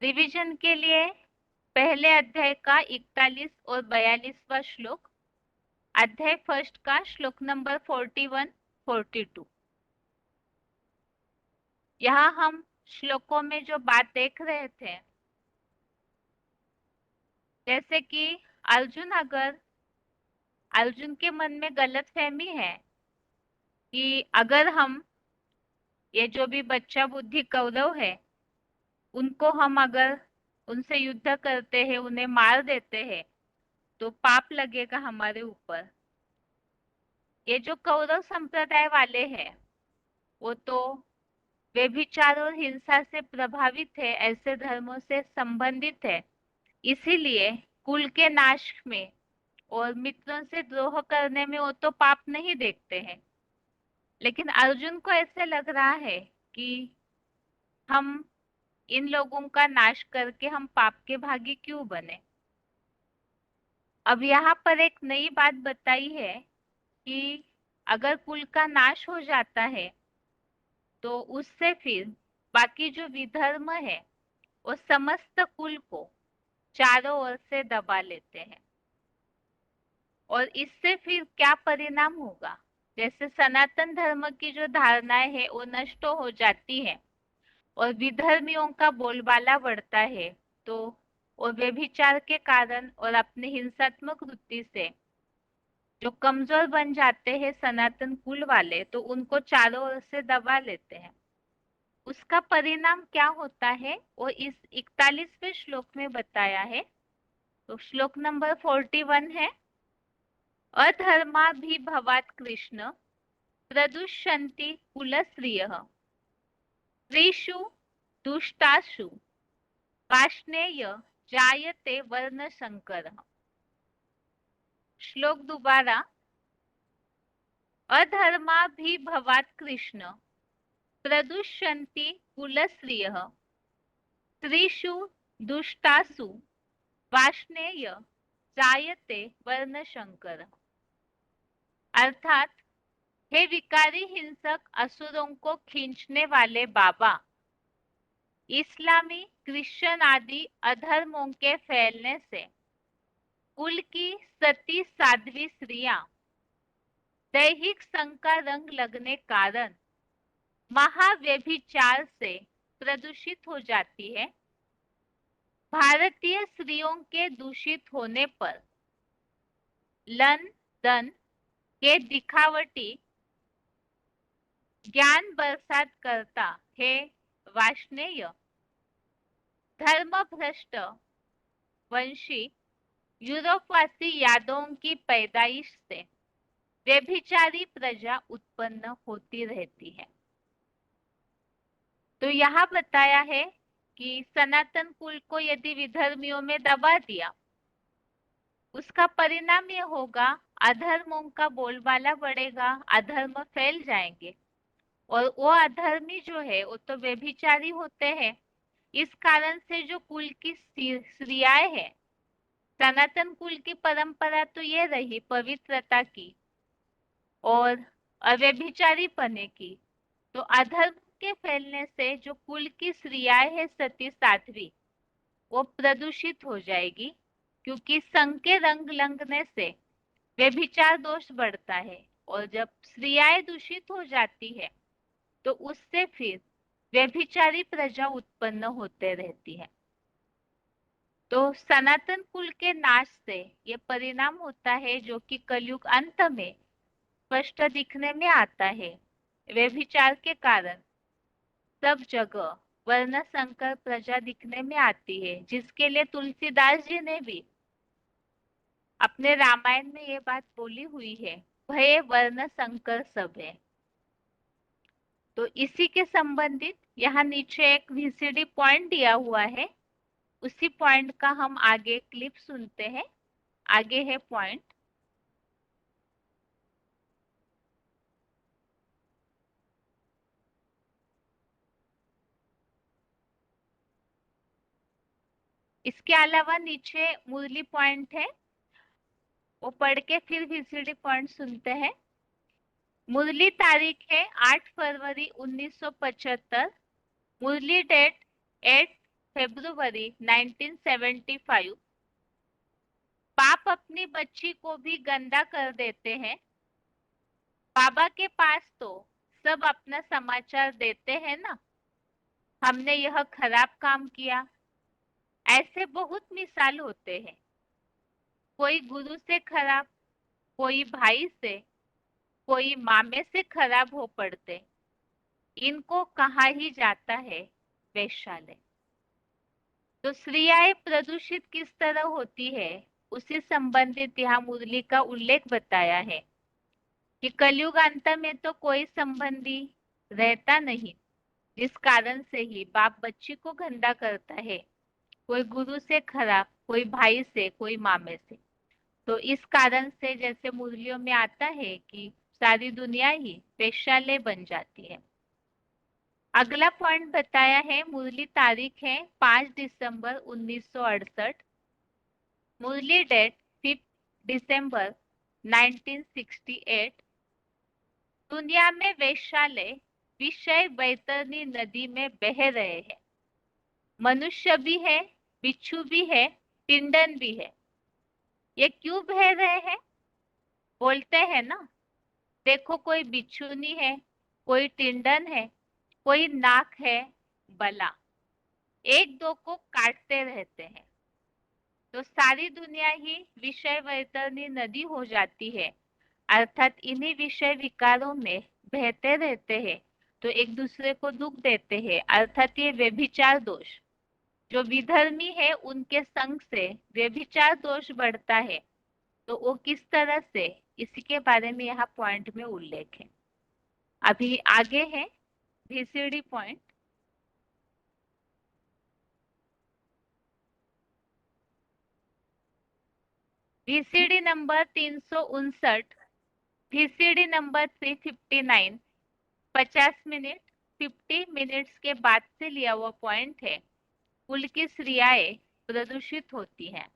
रिवीजन के लिए पहले अध्याय का 41 और 42वां श्लोक, अध्याय फर्स्ट का श्लोक नंबर 41, 42। यहाँ हम श्लोकों में जो बात देख रहे थे, जैसे कि अगर अर्जुन के मन में गलत फहमी है कि अगर हम ये जो भी बच्चा बुद्धि कौरव है, उनको हम अगर उनसे युद्ध करते हैं, उन्हें मार देते हैं, तो पाप लगेगा हमारे ऊपर। ये जो कौरव संप्रदाय वाले हैं, वो तो व्यभिचार और हिंसा से प्रभावित है, ऐसे धर्मों से संबंधित है। इसीलिए कुल के नाश में और मित्रों से द्रोह करने में वो तो पाप नहीं देखते हैं। लेकिन अर्जुन को ऐसे लग रहा है कि हम इन लोगों का नाश करके हम पाप के भागी क्यों बने। अब यहाँ पर एक नई बात बताई है कि अगर कुल का नाश हो जाता है तो उससे फिर बाकी जो विधर्म है वो समस्त कुल को चारों ओर से दबा लेते हैं। और इससे फिर क्या परिणाम होगा, जैसे सनातन धर्म की जो धारणाएं है वो नष्ट हो जाती है और विधर्मियों का बोलबाला बढ़ता है, तो वो व्यभिचार के कारण और अपनी हिंसात्मक वृत्ति से जो कमजोर बन जाते हैं सनातन कुल वाले, तो उनको चारों ओर से दबा लेते हैं। उसका परिणाम क्या होता है वो इस 41वें श्लोक में बताया है। तो श्लोक नंबर 41 है, अधर्माभिभवात् कृष्ण प्रदुष्यन्ति कुलस्त्रियः स्त्रीषु दुष्टासु वार्ष्णेय जायते वर्णशंकरः। श्लोक दोबारा, अधर्माभिभवात् कृष्ण प्रदुष्यन्ति कुलस्त्रियः स्त्रीषु दुष्टासु वार्ष्णेय जायते वर्णशंकरः। अर्थात हे विकारी हिंसक असुरों को खींचने वाले बाबा, इस्लामी क्रिश्चियन आदि अधर्मों के फैलने से कुल की सती साध्वी स्त्रियां दैहिक संग का रंग लगने कारण महाव्यभिचार से प्रदूषित हो जाती है। भारतीय स्त्रियों के दूषित होने पर लन धन के दिखावटी ज्ञान बरसात करता है वार्ष्णेय धर्म भ्रष्ट वंशी यूरोपवासी यादवों की पैदाइश से व्यभिचारी प्रजा उत्पन्न होती रहती है। तो यहाँ बताया है कि सनातन कुल को यदि विधर्मियों में दबा दिया, उसका परिणाम ये होगा अधर्मों का बोलबाला बढ़ेगा, अधर्म फैल जाएंगे और वो अधर्मी जो है वो तो व्यभिचारी होते हैं। इस कारण से जो कुल की स्त्रियाएं हैं, सनातन कुल की परंपरा तो ये रही पवित्रता की और अव्यभिचारी पने की, तो अधर्म के फैलने से जो कुल की स्त्रियाएं है सती साध्वी, वो प्रदूषित हो जाएगी, क्योंकि संग के रंग लगने से व्यभिचार दोष बढ़ता है और जब स्त्रियाएं दूषित हो जाती है तो उससे फिर व्यभिचारी प्रजा उत्पन्न होते रहती है। तो सनातन कुल के नाश से ये परिणाम होता है जो कि कलयुग अंत में स्पष्ट दिखने में आता है। व्यभिचार के कारण सब जगह वर्ण संकर प्रजा दिखने में आती है, जिसके लिए तुलसीदास जी ने भी अपने रामायण में ये बात बोली हुई है, भय वर्ण संकर सब है। तो इसी के संबंधित यहाँ नीचे एक VCD पॉइंट दिया हुआ है, उसी पॉइंट का हम आगे क्लिप सुनते हैं। आगे है पॉइंट, इसके अलावा नीचे मुरली पॉइंट है, वो पढ़ के फिर VCD पॉइंट सुनते हैं। मुरली तारीख है 8 फरवरी 1975, मुरली डेट 8 फरवरी 1975। बाप अपनी बच्ची को भी गंदा कर देते हैं। बाबा के पास तो सब अपना समाचार देते हैं ना, हमने यह खराब काम किया। ऐसे बहुत मिसाल होते हैं, कोई गुरु से खराब, कोई भाई से, कोई मामे से खराब हो पड़ते। इनको कहा ही जाता है वैश्यालय। तो स्त्रियाएं प्रदूषित किस तरह होती है, उसी संबंधित यहाँ मुरली का उल्लेख बताया है कि कलयुग अंत में तो कोई संबंधी रहता नहीं, जिस कारण से ही बाप बच्ची को गंदा करता है, कोई गुरु से खराब, कोई भाई से, कोई मामे से। तो इस कारण से जैसे मुरलियों में आता है कि सारी दुनिया ही वेश्यालय बन जाती है। अगला पॉइंट बताया है, मुरली तारीख है 5 दिसंबर 1968, मुरली डेट 5 दिसंबर 1968। दुनिया में वेश्यालय विषय वैतरणी नदी में बह रहे हैं। मनुष्य भी है, बिच्छू भी है, टिंडन भी है। ये क्यों बह रहे हैं? बोलते हैं ना, देखो कोई बिच्छूनी है, कोई टिंडन है, कोई नाक है, बला, एक दो को काटते रहते हैं। तो सारी दुनिया ही विषय वैतरणी नदी हो जाती है, अर्थात इन्हीं विषय विकारों में बहते रहते हैं, तो एक दूसरे को दुख देते हैं, अर्थात ये व्यभिचार दोष। जो विधर्मी है उनके संग से व्यभिचार दोष बढ़ता है। तो वो किस तरह से, इसी के बारे में यहाँ पॉइंट में उल्लेख है। अभी आगे है VCD point. VCD number 359, VCD number 359, 50 minute 50 minutes के बाद से लिया हुआ पॉइंट है। कुल की स्त्रियाएं प्रदूषित होती हैं।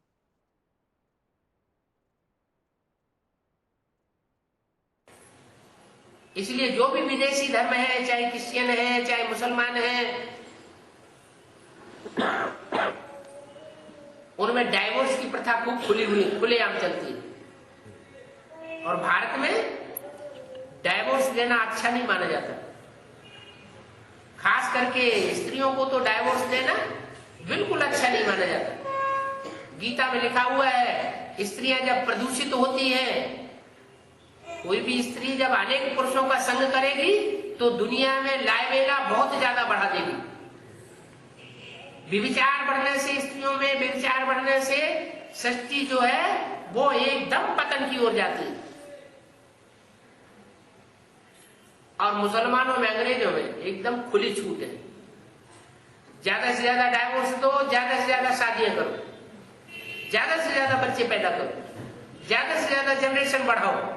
इसलिए जो भी विदेशी धर्म है, चाहे क्रिश्चियन है, चाहे मुसलमान है, उनमें डाइवोर्स की प्रथा खूब खुलेआम चलती है। और भारत में डाइवोर्स देना अच्छा नहीं माना जाता। खास करके स्त्रियों को तो डाइवोर्स देना बिल्कुल अच्छा नहीं माना जाता। गीता में लिखा हुआ है, स्त्रियां जब प्रदूषित होती हैं, कोई भी स्त्री जब अनेक पुरुषों का संग करेगी तो दुनिया में लाइवेला बहुत ज्यादा बढ़ा देगी। व्यभिचार बढ़ने से, स्त्रियों में व्यभिचार बढ़ने से सृष्टि जो है वो एकदम पतन की ओर जाती है। और मुसलमानों में, अंग्रेजों में एकदम खुली छूट है। ज्यादा से ज्यादा डाइवोर्स दो, ज्यादा से ज्यादा शादियां करो, ज्यादा से ज्यादा बच्चे पैदा करो, ज्यादा से ज्यादा जनरेशन बढ़ाओ।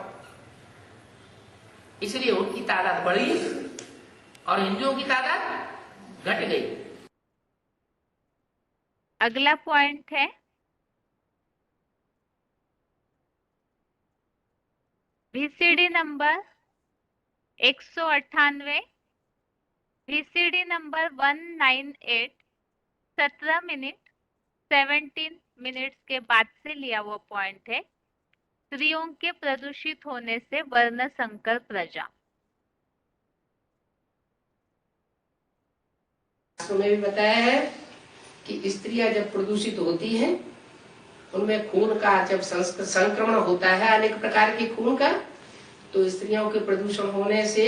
इसलिए उनकी तादाद बढ़ी और हिंदुओं की तादाद घट गई। अगला पॉइंट है VCD number 198, VCD number 198, 17 minute 17 minutes के बाद से लिया हुआ पॉइंट है। स्त्रियों के प्रदूषित होने से वर्ण संकर प्रजा। में भी बताया है कि स्त्रियां जब प्रदूषित होती हैं, उनमें खून का जब संक्रमण होता है अनेक प्रकार के खून का, तो स्त्रियों के प्रदूषण होने से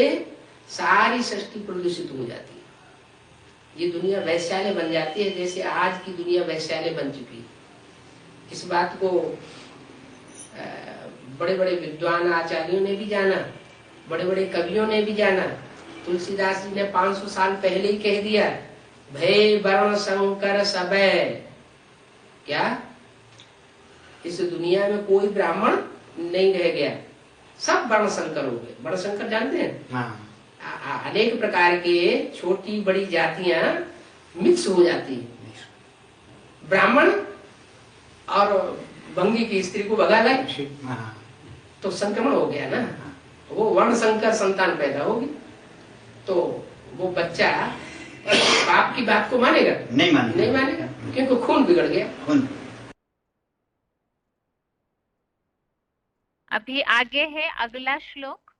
सारी सृष्टि प्रदूषित हो जाती है। ये दुनिया वैश्यालय बन जाती है, जैसे आज की दुनिया वैश्यालय बन चुकी है। इस बात को बड़े बड़े विद्वान आचार्यों ने भी जाना, बड़े बड़े कवियों ने भी जाना। तुलसीदास जी ने 500 साल पहले ही कह दिया, भय वर्ण संकर सबे। क्या इस दुनिया में कोई ब्राह्मण नहीं रह गया, सब वर्ण संकर हो गए। वर्ण संकर जानते हैं? हाँ। अनेक प्रकार के छोटी बड़ी जातियां मिक्स हो जाती है। ब्राह्मण और भंगी की स्त्री को भगा लाए तो संक्रमण हो गया ना, वो वर्ण संकर संतान पैदा होगी। तो वो बच्चा बाप की बात को मानेगा? नहीं मानेगा, क्योंकि खून बिगड़ गया। अभी आगे है अगला श्लोक।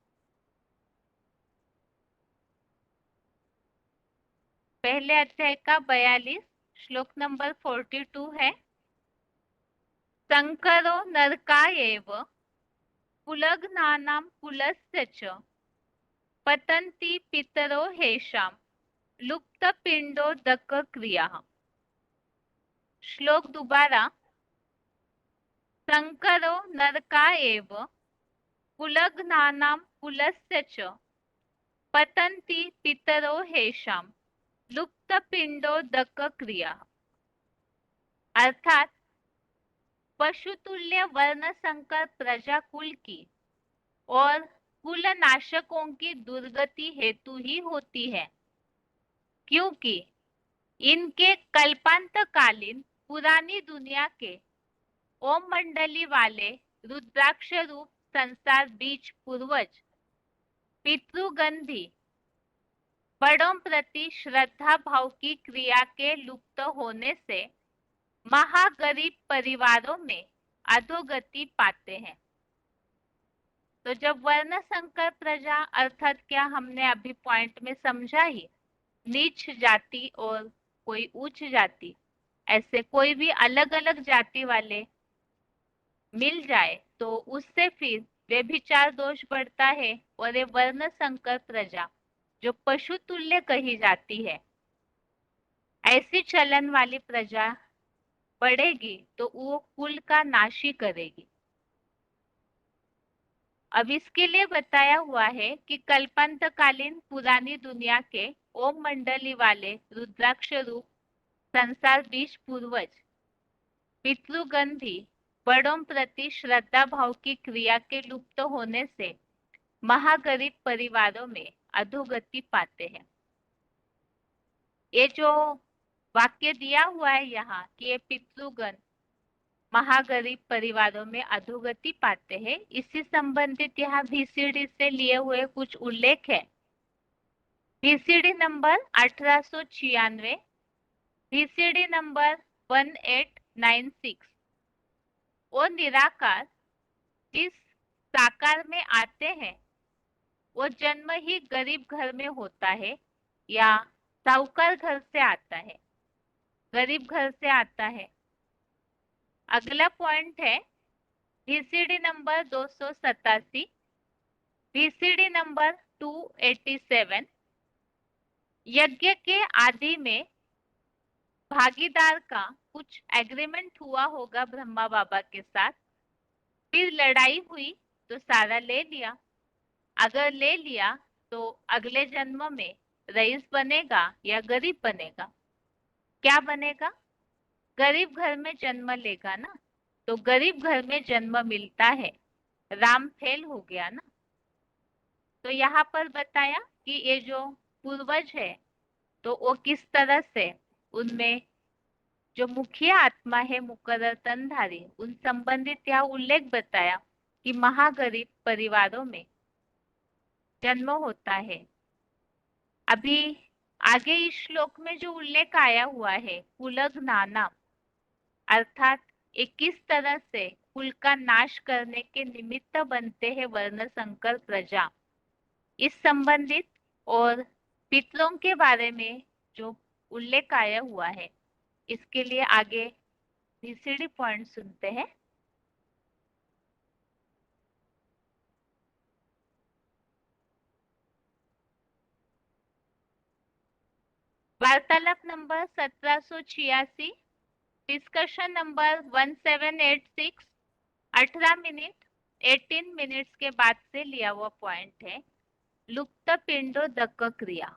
पहले अध्याय का 42 श्लोक नंबर 42 है। संकरो नरकायेव कुलघ्नानां कुलस्य च पतन्ति पितरो हेषाम लुप्त पिंडोदक क्रिया। श्लोक दोबारा। संकरो नरकायेव कुलघ्नानां कुलस्य च पतन्ति पितरो हेषाम लुप्त पिंडोदक क्रिया। अर्थात पशुतुल्य वर्ण संकर प्रजा कुल की और कुल नाशकों की दुर्गति हेतु ही होती है, क्योंकि इनके कल्पांतकालीन पुरानी दुनिया के ओम मंडली वाले रुद्राक्ष रूप संसार बीज पूर्वज पितृगंधी बड़ों प्रति श्रद्धा भाव की क्रिया के लुप्त होने से महागरीब परिवारों में अधोगति पाते हैं। तो जब वर्ण संकर प्रजा अर्थात क्या हमने अभी पॉइंट में समझा ही, नीच जाति और कोई उच्च जाति, ऐसे कोई भी अलग अलग जाति वाले मिल जाए तो उससे फिर व्यभिचार दोष बढ़ता है और ये वर्ण संकर प्रजा जो पशु तुल्य कही जाती है, ऐसी चलन वाली प्रजा बढ़ेगी तो वो कुल का नाश ही करेगी। अब इसके लिए बताया हुआ है कि कल्पांतकालीन पुरानी दुनिया के ओम मंडली वाले रुद्राक्ष रूप संसार बीज पूर्वज पितृगंधी बड़ों प्रति श्रद्धा भाव की क्रिया के लुप्त होने से महागरीब परिवारों में अधोगति पाते हैं। ये जो वाक्य दिया हुआ है यहाँ कि ये पितृगण महागरीब परिवारों में अधोगति पाते हैं, इसी संबंधित यहाँ VCD से लिए हुए कुछ उल्लेख है। VCD number 1896, VCD number 1896। वो निराकार इस साकार में आते हैं, वो जन्म ही गरीब घर में होता है या साहूकार घर से आता है, गरीब घर से आता है। अगला पॉइंट है VCD नंबर 287, VCD नंबर 287। यज्ञ के आदि में भागीदार का कुछ एग्रीमेंट हुआ होगा ब्रह्मा बाबा के साथ, फिर लड़ाई हुई तो सारा ले लिया। अगर ले लिया तो अगले जन्म में रईस बनेगा या गरीब बनेगा? क्या बनेगा? गरीब घर में जन्म लेगा ना, तो गरीब घर में जन्म मिलता है, राम फेल हो गया ना। तो यहाँ पर बताया कि ये जो पूर्वज है तो वो किस तरह से उनमें जो मुख्य आत्मा है मुकर्रर तनधारी, उन संबंधित यहाँ उल्लेख बताया कि महागरीब परिवारों में जन्म होता है। अभी आगे इस श्लोक में जो उल्लेख आया हुआ है कुलघ्नाना, अर्थात ये किस तरह से कुल का नाश करने के निमित्त बनते हैं वर्ण संकर प्रजा, इस संबंधित और पितरों के बारे में जो उल्लेख आया हुआ है, इसके लिए आगे VCD पॉइंट सुनते हैं। वार्तालाप number 1786, discussion number 1786, 18 minute 18 minutes के बाद से लिया हुआ पॉइंट है लुप्त पिंडोदक क्रिया।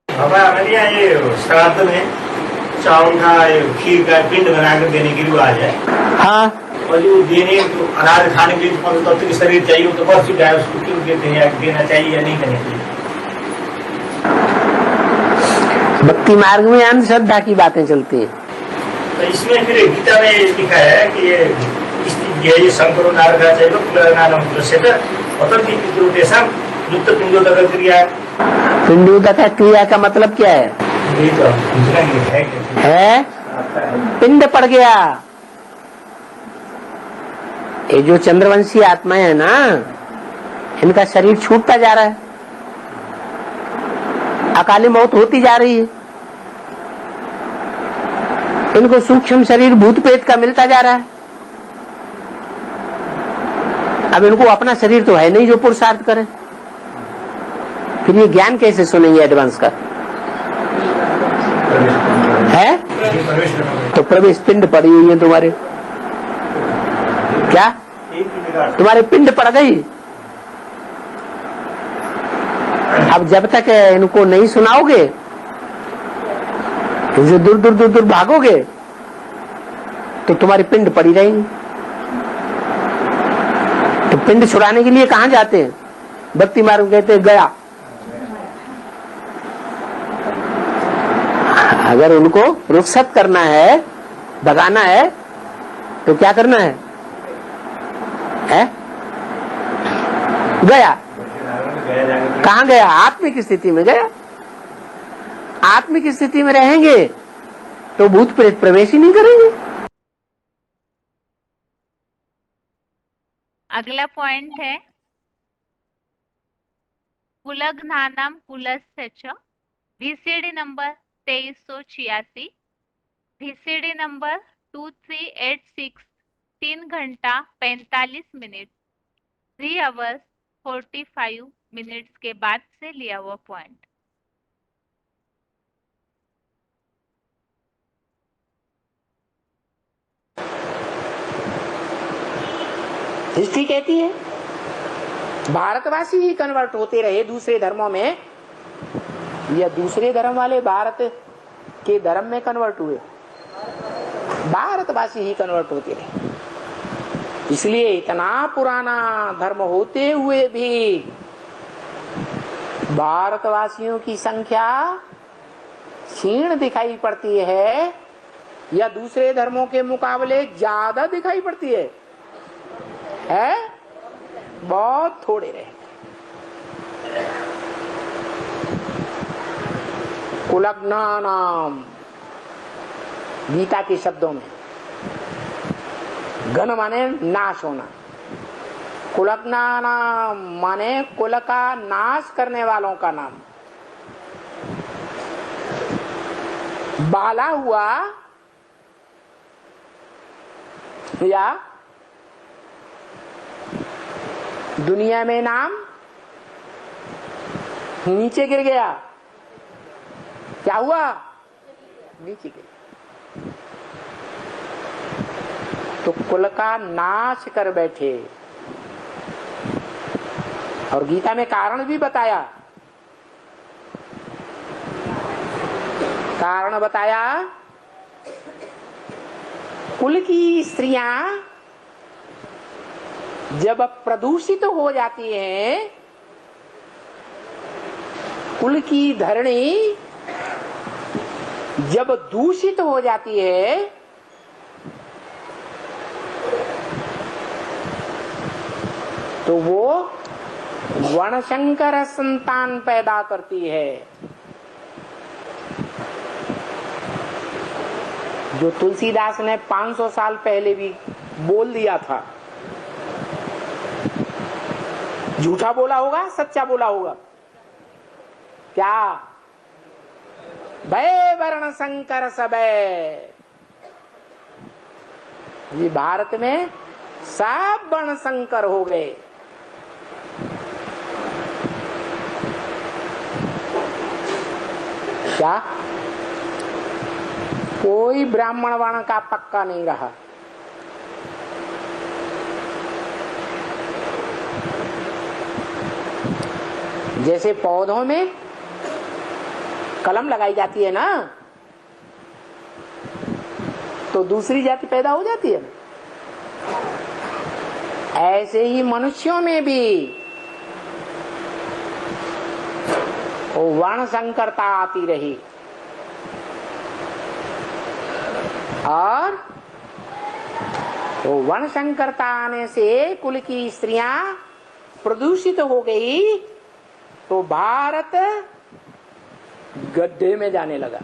हमारे हमारे यहाँ ये श्राद्ध में चावल का खीर का पिंड बनाकर देने की रिवाज है। हाँ, और जो देने तो अनाज खाने के लिए पंचतत्व की शरीर चाहिए, तो बहुत सी गाय उसको क्यों देते हैं, देना चाहिए या नहीं देना चाहिए? भक्ति मार्ग में अंधश्रद्धा की बातें चलती हैं। तो इसमें फिर गीता में लिखा है कि ये शंकरो नारदा चाहिए कुलनानम कुलसेत अतः पितृदेशम लुप्त पिंडोदक क्रिया। पिंडोदक क्रिया का मतलब क्या है? यही तो दूसरा है पिंड पड़ गया। ये जो चंद्रवंशी आत्माएं है ना, इनका शरीर छूटता जा रहा है, अकाली मौत होती जा रही है, इनको सूक्ष्म शरीर भूत प्रेत का मिलता जा रहा है। अब इनको अपना शरीर तो है नहीं जो पुरुषार्थ करे, फिर ये ज्ञान कैसे सुनेंगे एडवांस का? है? प्रवेश करना पड़ेगा। तो प्रवेश पिंड पड़ी हुई है तुम्हारे, क्या एक पिंड का तुम्हारे पिंड पड़ गई। अब जब तक इनको नहीं सुनाओगे, इनसे दूर दूर दूर दूर भागोगे, तो तुम्हारी पिंड पड़ी रहेंगी। तो पिंड छुड़ाने के लिए कहां जाते हैं? भक्ति मार्ग कहते हैं गया। अगर उनको रुखसत करना है, भगाना है, तो क्या करना है? गया। कहां गया? आत्मिक स्थिति में गया। आत्मिक स्थिति में रहेंगे तो भूत प्रेत प्रवेश ही नहीं करेंगे। अगला पॉइंट है कुलघ्नानाम कुलस्य च, VCD नंबर 2386, VCD नंबर 2386, 3 घंटा 45 मिनट, 3 आवर्स 45 मिनट्स के बाद से लिया हुआ पॉइंट। हिस्ट्री कहती है भारतवासी ही कन्वर्ट होते रहे दूसरे धर्मों में, या दूसरे धर्म वाले भारत के धर्म में कन्वर्ट हुए? भारतवासी ही कन्वर्ट होते रहे। इसलिए इतना पुराना धर्म होते हुए भी भारतवासियों की संख्या क्षीण दिखाई पड़ती है, या दूसरे धर्मों के मुकाबले ज्यादा दिखाई पड़ती है? बहुत थोड़े रहे। कुलघ्नानाम, गीता के शब्दों में घन माने नाश होना, कुलघ्नानाम माने कुल का नाश करने वालों का नाम। बाला हुआ या दुनिया में नाम नीचे गिर गया, क्या हुआ? नीचे गिर। तो कुल का नाश कर बैठे। और गीता में कारण भी बताया, कारण बताया, कुल की स्त्रियां जब प्रदूषित हो जाती हैं, कुल की धरणी जब दूषित हो जाती है, तो वो वर्णशंकर संतान पैदा करती है। जो तुलसीदास ने 500 साल पहले भी बोल दिया था। झूठा बोला होगा, सच्चा बोला होगा? क्या? भय वर्ण संकर सबे। ये भारत में सब वर्ण संकर हो गए। क्या? कोई ब्राह्मण वर्ण का पक्का नहीं रहा। जैसे पौधों में कलम लगाई जाती है ना, तो दूसरी जाति पैदा हो जाती है। ऐसे ही मनुष्यों में भी वो वर्ण संकरता आती रही, और वो वर्ण संकरता आने से कुल की स्त्रियां प्रदूषित हो गई, तो भारत गड्ढे में जाने लगा।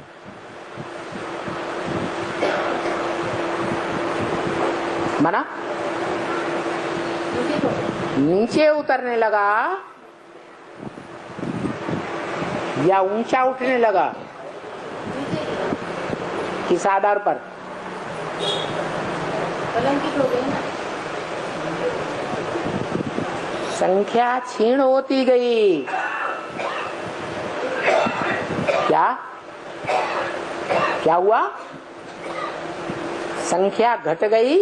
माना नीचे उतरने लगा या ऊंचा उठने लगा? किस आधार पर? संख्या क्षीण होती गई। क्या? क्या हुआ? संख्या घट गई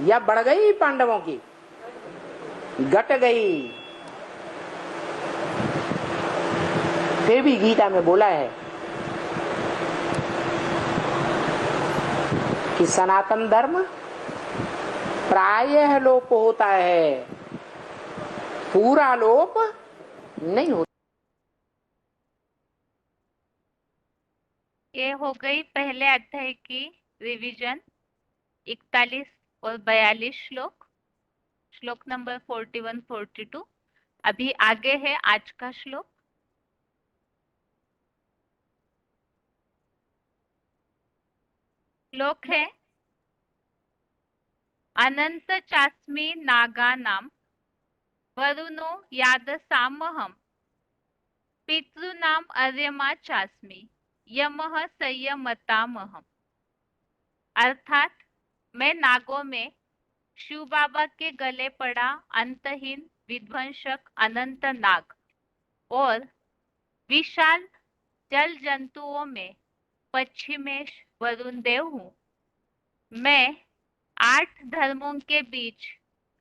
या बढ़ गई पांडवों की? घट गई। फिर भी गीता में बोला है कि सनातन धर्म प्रायः लोप होता है, पूरा लोप नहीं होता। ये हो गई पहले अध्याय की रिवीजन। 41 और 42 श्लोक, श्लोक नंबर 41, 42। अभी आगे है आज का श्लोक। श्लोक है अनंत चास्मी नागानाम वरुणो यादसामहम पितृनाम अर्यमा चास्मी यमः संयमतामहम। अर्थात मैं नागों में शिव बाबा के गले पड़ा अंतहीन विध्वंसक अनंत नाग और विशाल जल जंतुओं में पश्चिमेश वरुण देव हूँ। मैं 8 धर्मों के बीच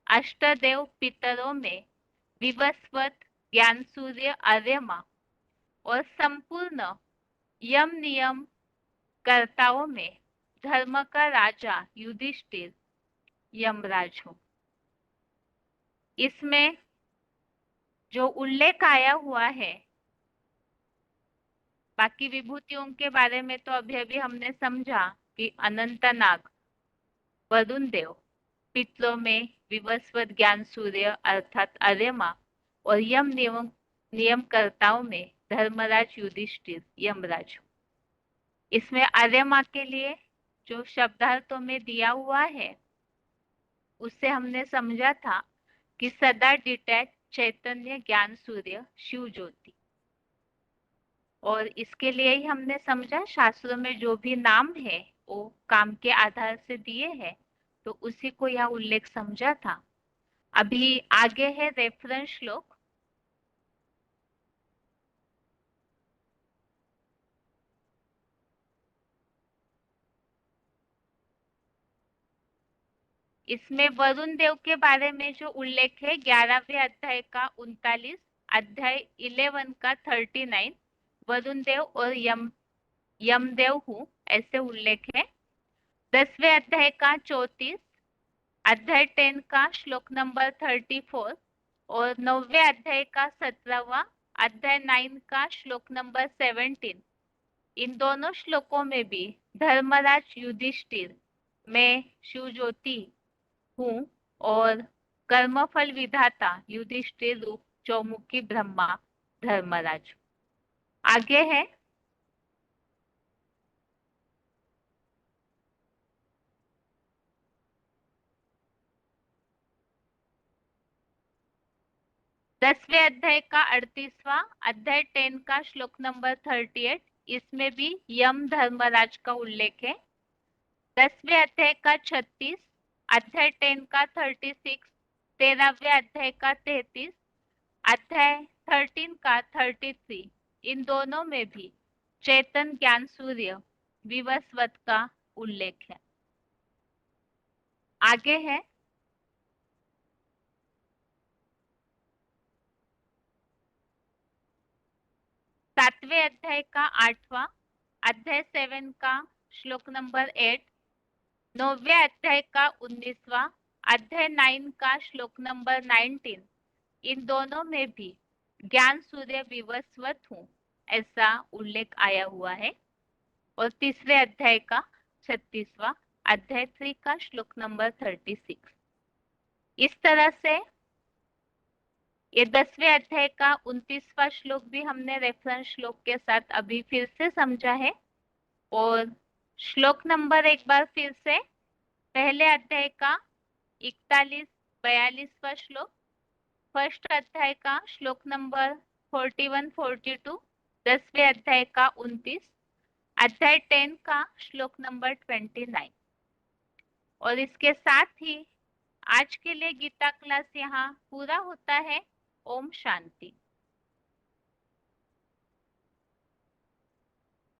अष्टदेव पितरों में विवस्वत ज्ञान सूर्य आर्यमा और संपूर्ण यम नियम कर्ताओं में धर्म का राजा युधिष्ठिर यमराज हूँ। इसमें जो उल्लेख आया हुआ है, बाकी विभूतियों के बारे में तो अभी हमने समझा कि अनंतनाग, वरुण देव, पितरों में विवस्वत ज्ञान सूर्य अर्थात अर्यमा और यम नियमकर्ताओं में धर्मराज युधिष्ठिर यमराज। इसमें अर्यमा के लिए जो शब्दार्थों में दिया हुआ है उससे हमने समझा था कि सदा डिटैच चैतन्य ज्ञान सूर्य शिव ज्योति, और इसके लिए ही हमने समझा शास्त्रों में जो भी नाम है वो काम के आधार से दिए हैं, तो उसी को यह उल्लेख समझा था। अभी आगे है रेफरेंस श्लोक। इसमें वरुण देव के बारे में जो उल्लेख है 11वें अध्याय का 39, अध्याय 11 का 39, वरुण देव और यमदेव हूँ ऐसे उल्लेख है। 10वें अध्याय का 34, अध्याय 10 का श्लोक नंबर 34 और 9वें अध्याय का 17वां, अध्याय 9 का श्लोक नंबर 17। इन दोनों श्लोकों में भी धर्मराज युधिष्ठिर मैं शिव ज्योति हूँ और कर्मफल विधाता युधिष्ठिर रूप चौमुखी ब्रह्मा धर्मराज। आगे है दसवें अध्याय का 38वां, अध्याय 10 का श्लोक नंबर 38। इसमें भी यम धर्मराज का उल्लेख है। 10वें अध्याय का 36, अध्याय 10 का 36, 13वें अध्याय का 33, अध्याय 13 का 33। इन दोनों में भी चेतन ज्ञान सूर्य विवस्वत का उल्लेख है। आगे है 7वें अध्याय का 8वां, अध्याय 7 का श्लोक नंबर 8, 9वें अध्याय का 19वां, अध्याय 9 का श्लोक नंबर 19। इन दोनों में भी ज्ञान सूर्य विवस्वत हूँ ऐसा उल्लेख आया हुआ है। और तीसरे अध्याय का 36वां, अध्याय 3 का श्लोक नंबर 36। इस तरह से ये 10वें अध्याय का 29वां श्लोक भी हमने रेफरेंस श्लोक के साथ अभी फिर से समझा है। और श्लोक नंबर एक बार फिर से, पहले अध्याय का 41-42वां श्लोक, फर्स्ट अध्याय का श्लोक नंबर 41-42, 10वें अध्याय का 29, अध्याय 10 का श्लोक नंबर 29। और इसके साथ ही आज के लिए गीता क्लास यहाँ पूरा होता है। ओम शांति।